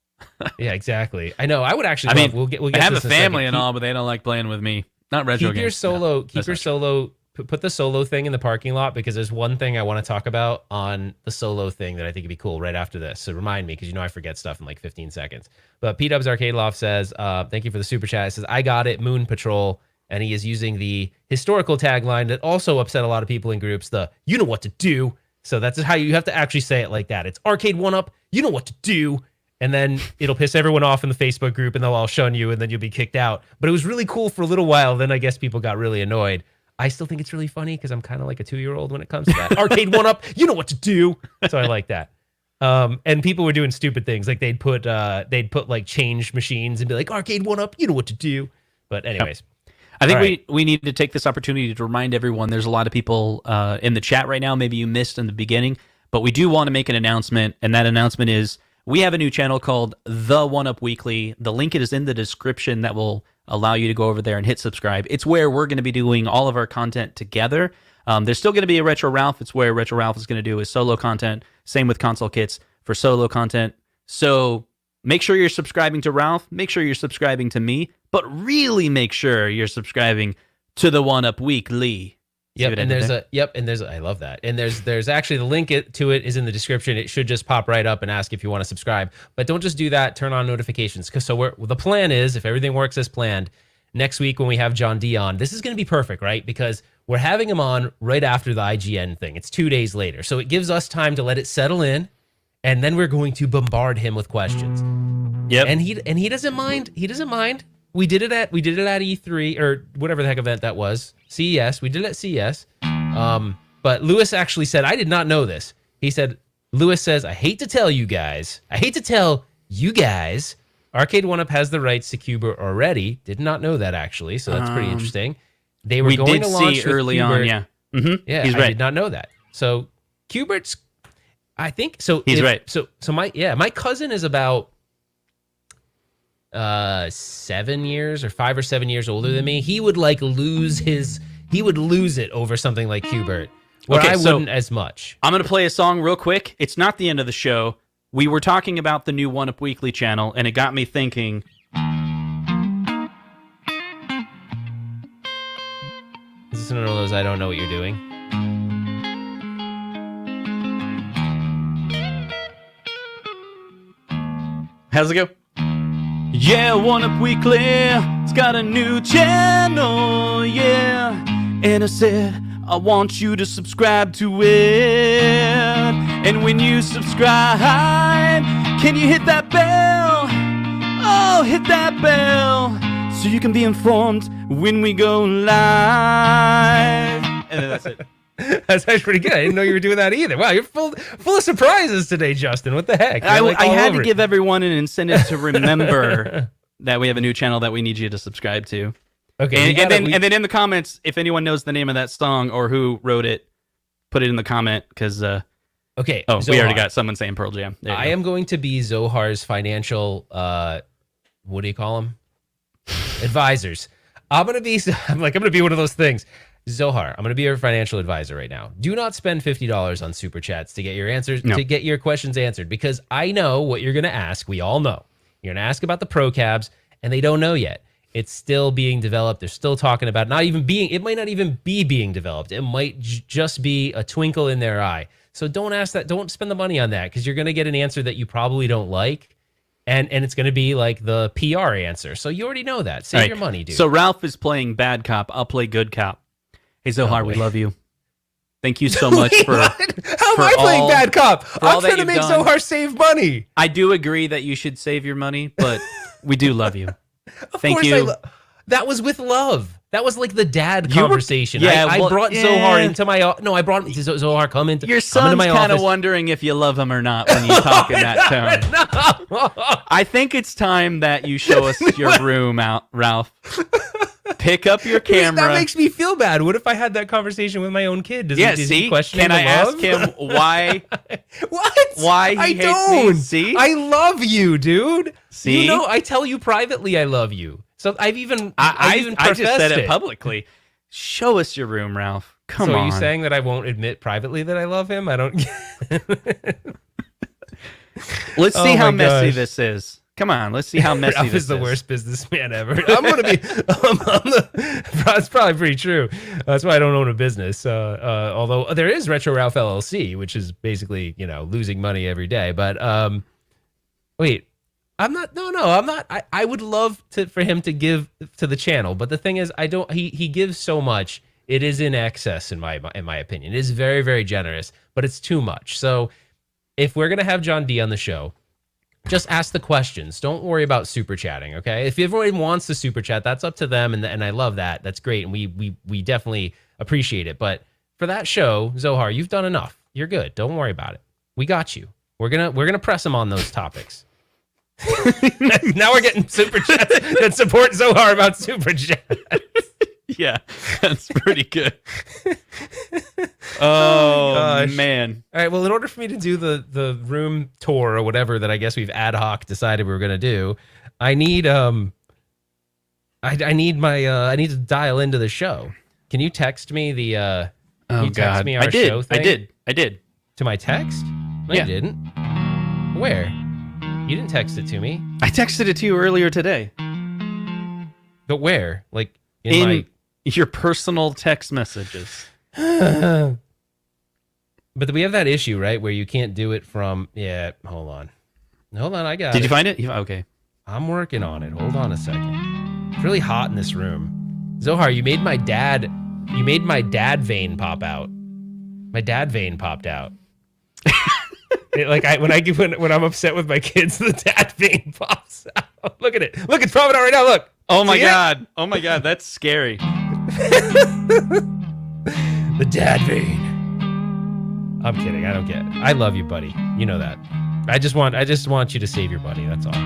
Yeah, exactly. I know. I would actually. We'll get. I have a family and all, but they don't like playing with me. Not retro games. Keep your solo. Put the solo thing in the parking lot because there's one thing I want to talk about on the solo thing that I think would be cool right after this. So remind me because you know I forget stuff in like 15 seconds. But P-Dubs Arcade Loft says, thank you for the super chat. It says, I got it, Moon Patrol. And he is using the historical tagline that also upset a lot of people in groups, the you know what to do. So that's how you have to actually say it like that. It's Arcade 1Up, you know what to do. And then it'll piss everyone off in the Facebook group and they'll all shun you and then you'll be kicked out. But it was really cool for a little while. Then I guess people got really annoyed. I still think it's really funny because I'm kind of like a 2-year-old when it comes to that. Arcade 1Up, you know what to do. So I like that. And people were doing stupid things like they'd put like change machines and be like Arcade 1Up, you know what to do. But anyways, I think we need to take this opportunity to remind everyone. There's a lot of people in the chat right now. Maybe you missed in the beginning, but we do want to make an announcement, and that announcement is we have a new channel called The 1Up Weekly. The link is in the description that will allow you to go over there and hit subscribe. It's where we're going to be doing all of our content together. There's still going to be a Retro Ralph. It's where Retro Ralph is going to do his solo content. Same with Console Kits for solo content. So make sure you're subscribing to Ralph. Make sure you're subscribing to me. But really make sure you're subscribing to the 1Up Weekly. Yep, and there's I love that. And there's actually the link to it is in the description. It should just pop right up and ask if you want to subscribe. But don't just do that. Turn on notifications. The plan is, if everything works as planned, next week when we have John D on, this is going to be perfect, right? Because we're having him on right after the IGN thing. It's 2 days later. So it gives us time to let it settle in, and then we're going to bombard him with questions. Yep. And he doesn't mind. He doesn't mind. We did it at E3 or whatever the heck event that was. CES. We did it at CES. But Lewis actually said, I did not know this. He said, Lewis says, I hate to tell you guys, Arcade 1Up has the rights to Qbert already. Did not know that actually, so that's pretty interesting. They were going to launch with early Qbert. on, yeah. Mm-hmm. Yeah, he's I did not know that. So Qbert's, I think so. He's right. So my cousin is about 7 years or 5 or 7 years older than me. He would lose it over something like Qbert, where I wouldn't as much. I'm going to play a song real quick. It's not the end of the show. We were talking about the new 1Up Weekly channel, and it got me thinking. Is this one of those I don't know what you're doing? How's it go? Yeah, 1Up Weekly, it's got a new channel, yeah. And I said, I want you to subscribe to it. And when you subscribe, can you hit that bell? Oh, hit that bell, so you can be informed when we go live. And then that's it. That's actually pretty good. I didn't know you were doing that either. Wow, you're full of surprises today, Justin. What the heck? I had to give everyone an incentive to remember that we have a new channel that we need you to subscribe to. Okay, and then in the comments, if anyone knows the name of that song or who wrote it, put it in the comment because. Okay. Oh, Zohar. we already got someone saying Pearl Jam. I am going to be Zohar's financial. What do you call them? Advisors. I'm gonna be one of those things. Zohar, I'm gonna be your financial advisor right now. Do not spend $50 on super chats to get your answers to get your questions answered because I know what you're gonna ask. We all know you're gonna ask about the pro cabs, and they don't know yet. It's still being developed. They're still talking about it might not even be being developed. It might just be a twinkle in their eye. So don't ask that. Don't spend the money on that because you're gonna get an answer that you probably don't like. And it's going to be like the PR answer. So you already know that. Save your money, dude. So Ralph is playing bad cop. I'll play good cop. Hey, Zohar, we love you. Thank you so much for... How am I playing bad cop? I'm trying to make Zohar save money. I do agree that you should save your money, but we do love you. Thank you. That was with love. That was like the dad conversation. I brought Zohar into my... No, I brought Zohar, come into my office. Your son's kind of wondering if you love him or not when you talk in that tone. No. I think it's time that you show us your room out, Ralph. Pick up your camera. That makes me feel bad. What if I had that conversation with my own kid? Does he question Can I love? ask him why? What? Why he hates me? See? I love you, dude. See? You know, I tell you privately I love you. So I just said it publicly. Show us your room, Ralph. Come on. So are you saying that I won't admit privately that I love him? I don't. Let's see how messy this is. Come on, let's see how messy Ralph this is the worst businessman ever. I'm gonna be. That's probably pretty true. That's why I don't own a business. Although there is Retro Ralph LLC, which is basically losing money every day. But wait, I'm not. No, I'm not. I would love for him to give to the channel, but the thing is, I don't. He gives so much. It is in excess, in my opinion. It is very, very generous, but it's too much. So if we're gonna have John D on the show, just ask the questions. Don't worry about super chatting, okay? If everyone wants to super chat, that's up to them, and I love that. That's great, and we definitely appreciate it. But for that show, Zohar, you've done enough. You're good. Don't worry about it. We got you. We're gonna press him on those topics. Now we're getting super chats that support Zohar about super chats. Yeah, that's pretty good. Oh man. All right, well, in order for me to do the room tour or whatever that I guess we've ad hoc decided we were going to do, I need I need to dial into the show. Can you text me the text me our show thing? I did. To my text? No, you didn't. Where? You didn't text it to me. I texted it to you earlier today. But where? Like in your personal text messages. But we have that issue, right, where you can't do it from... Yeah, hold on, I got it. Did you find it? Okay. I'm working on it. Hold on a second. It's really hot in this room. Zohar, you made my dad vein pop out. My dad vein popped out. When I'm upset with my kids, the dad vein pops out. Look at it. Look, it's popping out right now. Look. Oh my god. Oh my god, that's scary. The dad vein. I'm kidding. I don't get it. I love you, buddy. You know that. I just want you to save your money. That's all. All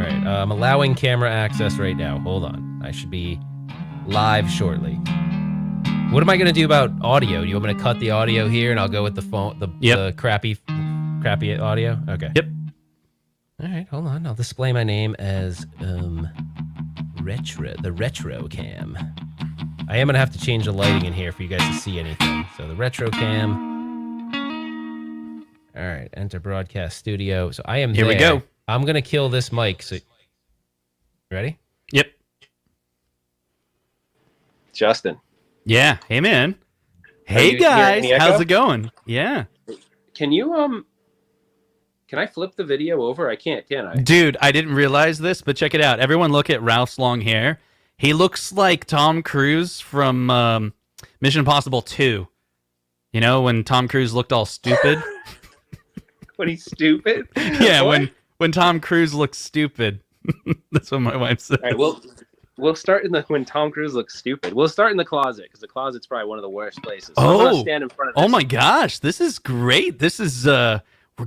right. I'm allowing camera access right now. Hold on. I should be live shortly. What am I going to do about audio? Do you want me to cut the audio here and I'll go with the phone, the crappy audio? Okay. Yep. All right. Hold on. I'll display my name as the retro cam. I am going to have to change the lighting in here for you guys to see anything. So the retro cam. All right. Enter broadcast studio. So I am here. There. We go. I'm going to kill this mic. So, ready? Yep. Justin. Yeah. Hey, man. Hey, guys. How's it going? Yeah. Can you, can I flip the video over? I can't, can I? Dude, I didn't realize this, but check it out. Everyone look at Ralph's long hair. He looks like Tom Cruise from Mission Impossible 2. You know, when Tom Cruise looked all stupid? When he's stupid? Yeah, when Tom Cruise looks stupid. That's what my wife said. All right, We'll start in when Tom Cruise looks stupid. We'll start in the closet because the closet's probably one of the worst places. So I'm gonna stand in front of this. Oh my gosh, this is great. This is we're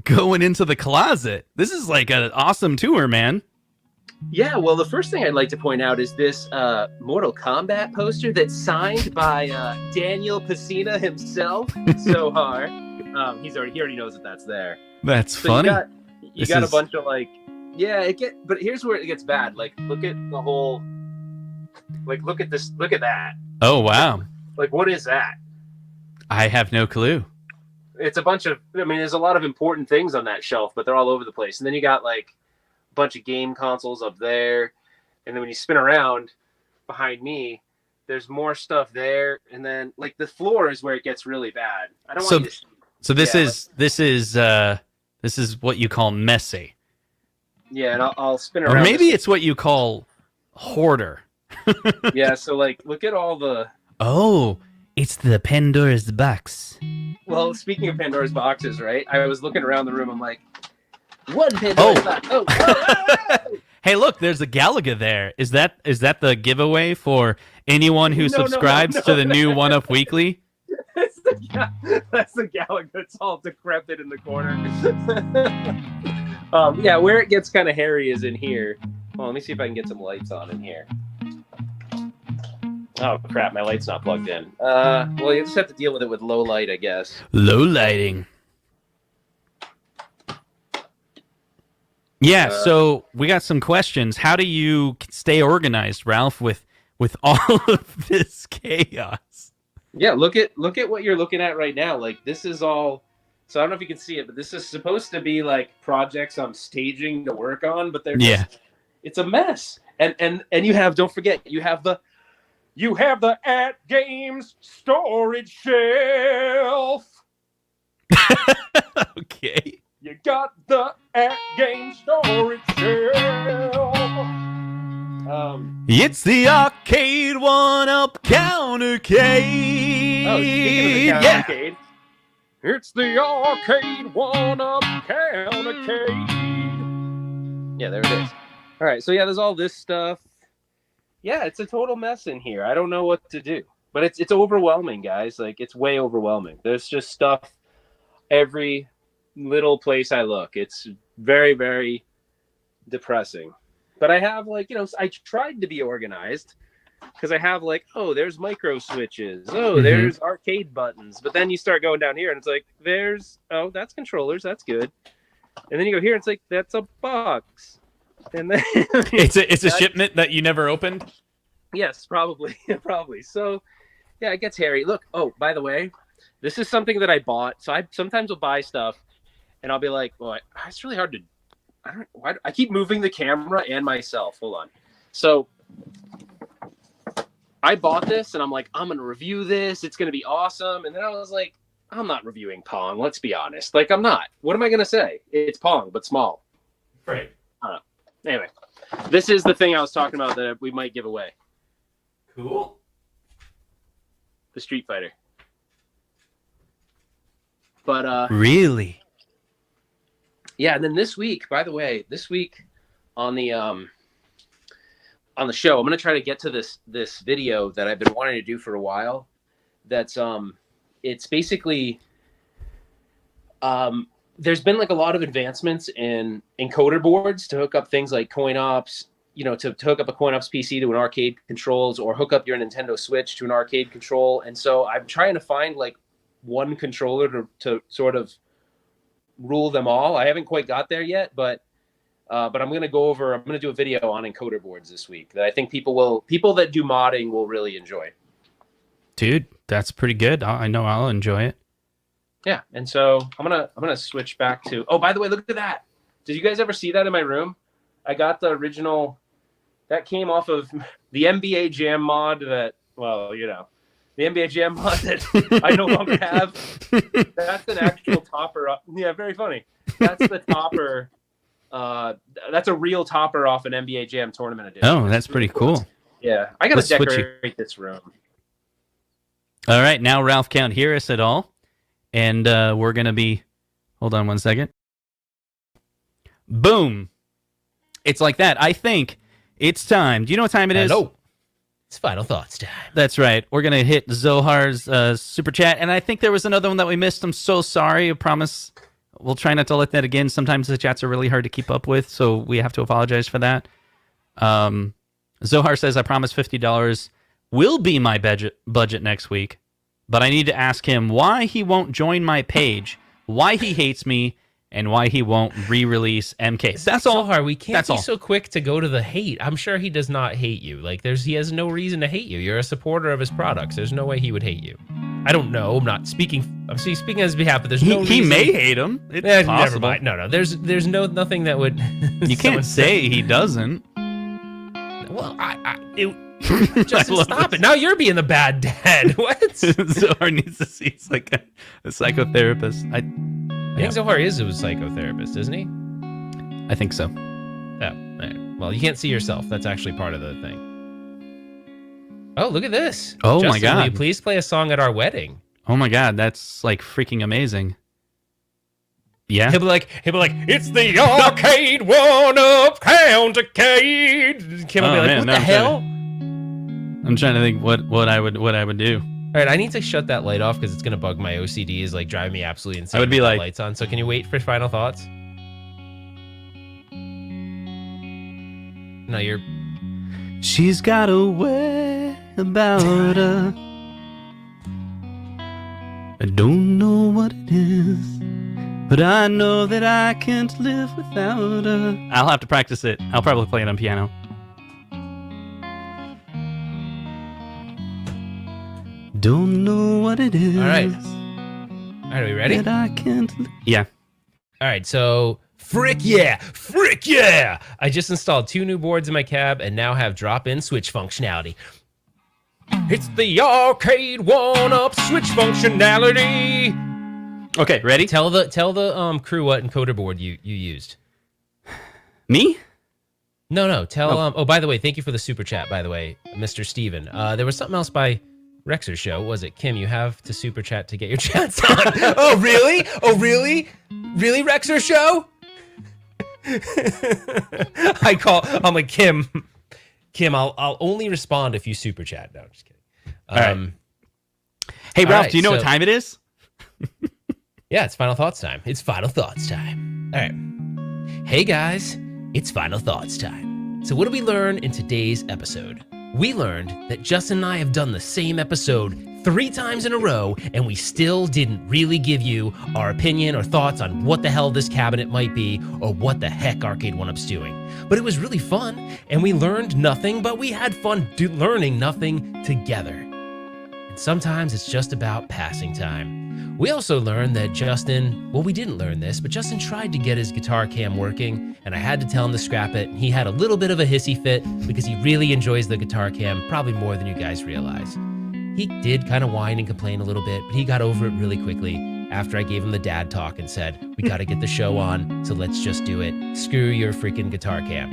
going into the closet. This is like an awesome tour, man. Yeah, well, the first thing I'd like to point out is this Mortal Kombat poster that's signed by Daniel Pesina himself. So hard. He already knows that that's there. That's So funny. You got a bunch of like, yeah, but here's where it gets bad. Like, look at the whole, like, look at this, look at that. Oh wow. Like, what is that? I have no clue. It's a bunch of, I mean, there's a lot of important things on that shelf, but they're all over the place. And then you got like a bunch of game consoles up there. And then when you spin around behind me, there's more stuff there. And then like the floor is where it gets really bad. I don't want you to. So this is what you call messy. Yeah, and I'll spin around. Or maybe it's what you call hoarder. Yeah, so like look at all the. Oh, it's the Pandora's box. Well, speaking of Pandora's boxes, right? I was looking around the room. I'm like, one Pandora's box. Oh. Hey, look, there's a Galaga there. Is that the giveaway for anyone who subscribes to the new One Up Weekly? That's the Galaga. It's all decrepit in the corner. Yeah, where it gets kind of hairy is in here. Well, let me see if I can get some lights on in here. Oh crap, my light's not plugged in. Well, you just have to deal with it with low light, I guess. Low lighting. Yeah, so we got some questions. How do you stay organized, Ralph, with all of this chaos? Yeah, look at what you're looking at right now. Like this is all. So I don't know if you can see it, but this is supposed to be like projects I'm staging to work on, but they're just, it's a mess. And you have, don't forget, you have the at games storage shelf. Okay. You got the at game storage shelf. It's the arcade one-up countercade. Oh, speaking of the countercade, it's the arcade one-up countercade. Yeah, there it is. All right, so yeah, there's all this stuff. Yeah, it's a total mess in here. I don't know what to do, but it's overwhelming, guys. Like it's way overwhelming. There's just stuff every little place I look. It's very, very depressing. But I have like, I tried to be organized because I have like, oh, there's micro switches. Oh, there's arcade buttons. But then you start going down here and it's like, that's controllers. That's good. And then you go here and it's like, that's a box. And then it's a shipment that you never opened? Yes, probably. Probably. So yeah, it gets hairy. Look, oh, by the way, this is something that I bought. So I sometimes will buy stuff and I'll be like, well, it's really hard to, I keep moving the camera and myself. Hold on. So I bought this and I'm like, I'm going to review this. It's going to be awesome. And then I was like, I'm not reviewing Pong. Let's be honest. Like, I'm not. What am I going to say? It's Pong, but small. Right. I don't know. Anyway, this is the thing I was talking about that we might give away. Cool. The Street Fighter. But really? Yeah, and then this week, by the way, on the show, I'm going to try to get to this video that I've been wanting to do for a while. That's it's basically there's been like a lot of advancements in encoder boards to hook up things like coin ops, to hook up a coin ops PC to an arcade controls or hook up your Nintendo Switch to an arcade control. And so I'm trying to find like one controller to sort of rule them all. I haven't quite got there yet, but I'm going to do a video on encoder boards this week that I think people that do modding will really enjoy. Dude, that's pretty good. I know I'll enjoy it. Yeah, and so I'm gonna switch back to. Oh, by the way, look at that! Did you guys ever see that in my room? I got the original. That came off of the NBA Jam mod. The NBA Jam mod that I no longer have. That's an actual topper. Yeah, very funny. That's the topper. That's a real topper off an NBA Jam tournament edition. Oh, that's pretty cool. Yeah, I gotta decorate this room. All right, now Ralph can't hear us at all. And we're going to be... Hold on one second. Boom. It's like that. I think it's time. Do you know what time it is? Hello. It's final thoughts time. That's right. We're going to hit Zohar's super chat. And I think there was another one that we missed. I'm so sorry. I promise we'll try not to let that again. Sometimes the chats are really hard to keep up with, so we have to apologize for that. Zohar says, I promise $50 will be my budget next week, but I need to ask him why he won't join my page, why he hates me, and why he won't re-release MK. That's all. Zohar, we can't be all. so quick to go to the hate. I'm sure he does not hate you. Like, he has no reason to hate you. You're a supporter of his products. There's no way he would hate you. I don't know. I'm speaking on his behalf, but there's no reason. He may hate him. It's possible. Never mind. No. There's nothing that would. You can't say he doesn't. Well, Justin, stop it. Now you're being the bad dad. What? Zohar needs to see a psychotherapist. I think Zohar is a psychotherapist, isn't he? I think so. Yeah. Right. Well, you can't see yourself. That's actually part of the thing. Oh, look at this. Oh, Justin, my God. Will you please play a song at our wedding? Oh, my God. That's like freaking amazing. Yeah. He'll be like, it's the arcade one-up countercade. Kim will be like, what the hell? I'm trying to think what I would do. All right, I need to shut that light off because it's gonna bug my OCD. Is like driving me absolutely insane. I would be like, lights on. So can you wait for final thoughts? No, you're. She's got a way about her. I don't know what it is, but I know that I can't live without her. I'll have to practice it. I'll probably play it on piano. Don't know what it is. All right. All right, are we ready? That I can't. Yeah. All right, so frick yeah! I just installed 2 new boards in my cab and now have drop-in switch functionality. It's the arcade one-up switch functionality. Okay, ready? Tell the crew what encoder board you used. Me? No. Tell oh, by the way, thank you for the super chat. By the way, Mr. Steven. There was something else by Rexer's show. What was it? Kim, you have to super chat to get your chats on. Oh really? Really, Rexer's show? I'm like, Kim, I'll only respond if you super chat. No, I'm just kidding. All right. Hey, Ralph, do you know what time it is? Yeah, it's final thoughts time. It's final thoughts time. All right. Hey guys, it's final thoughts time. So what did we learn in today's episode? We learned that Justin and I have done the same episode 3 times in a row, and we still didn't really give you our opinion or thoughts on what the hell this cabinet might be or what the heck Arcade 1-Up's doing. But it was really fun, and we learned nothing, but we had fun learning nothing together. And sometimes it's just about passing time. We also learned that Justin, well, we didn't learn this, but Justin tried to get his guitar cam working, and I had to tell him to scrap it. He had a little bit of a hissy fit because he really enjoys the guitar cam, probably more than you guys realize. He did kind of whine and complain a little bit, but he got over it really quickly after I gave him the dad talk and said, we got to get the show on, so let's just do it. Screw your freaking guitar cam.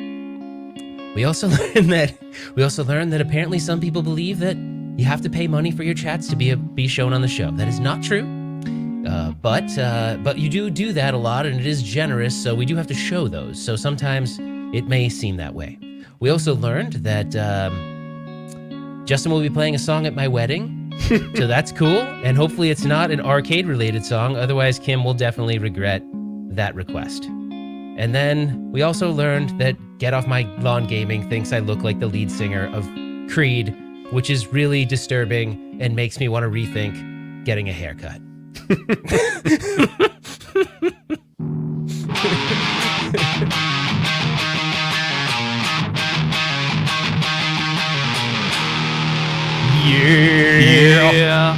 We also learned that apparently some people believe that you have to pay money for your chats to be shown on the show. That is not true. But you do that a lot, and it is generous, so we do have to show those. So sometimes it may seem that way. We also learned that Justin will be playing a song at my wedding, so that's cool. And hopefully it's not an arcade-related song. Otherwise, Kim will definitely regret that request. And then we also learned that Get Off My Lawn Gaming thinks I look like the lead singer of Creed, which is really disturbing and makes me want to rethink getting a haircut. Yeah.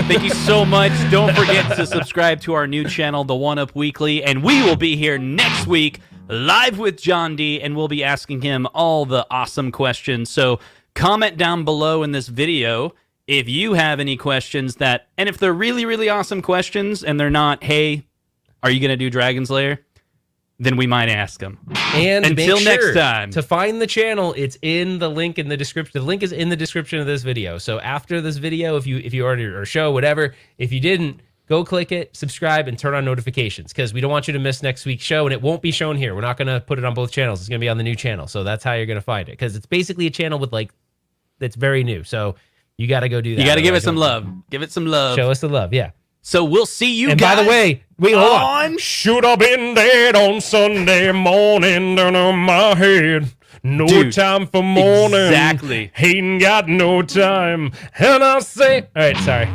Thank you so much. Don't forget to subscribe to our new channel, The 1-Up Weekly, and we will be here next week live with John D, and we'll be asking him all the awesome questions. So comment down below in this video if you have any questions and if they're really, really awesome questions and they're not, hey, are you going to do Dragon's Lair? Then we might ask them. And until next time, to find the channel, it's in the link in the description. The link is in the description of this video. So after this video, if you already, or show, whatever, if you didn't, go click it, subscribe, and turn on notifications, because we don't want you to miss next week's show, and it won't be shown here. We're not going to put it on both channels. It's going to be on the new channel. So that's how you're going to find it, because it's basically a channel with like that's very new. So you got to go do that. You got to give it some love. Give it some love. Show us the love. Yeah. So we'll see you And guys. by the way, wait, hold on. Should have been dead on Sunday morning down on my head. No Dude, time for mourning. exactly. Ain't got no time. And I say, All right, sorry.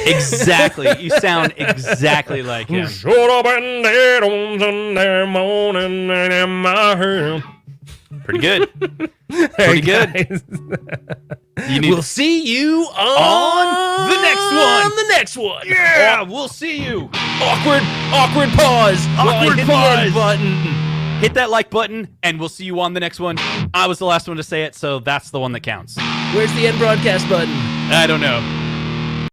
Exactly. You sound exactly like him. should have been dead on Sunday morning and in my head. Pretty good. Pretty good. You need We'll see you on the next one. On the next one. Yeah, we'll see you. Awkward pause. Awkward Hit the end pause. button. Hit that like button, and we'll see you on the next one. I was the last one to say it, so that's the one that counts. Where's the end broadcast button? I don't know.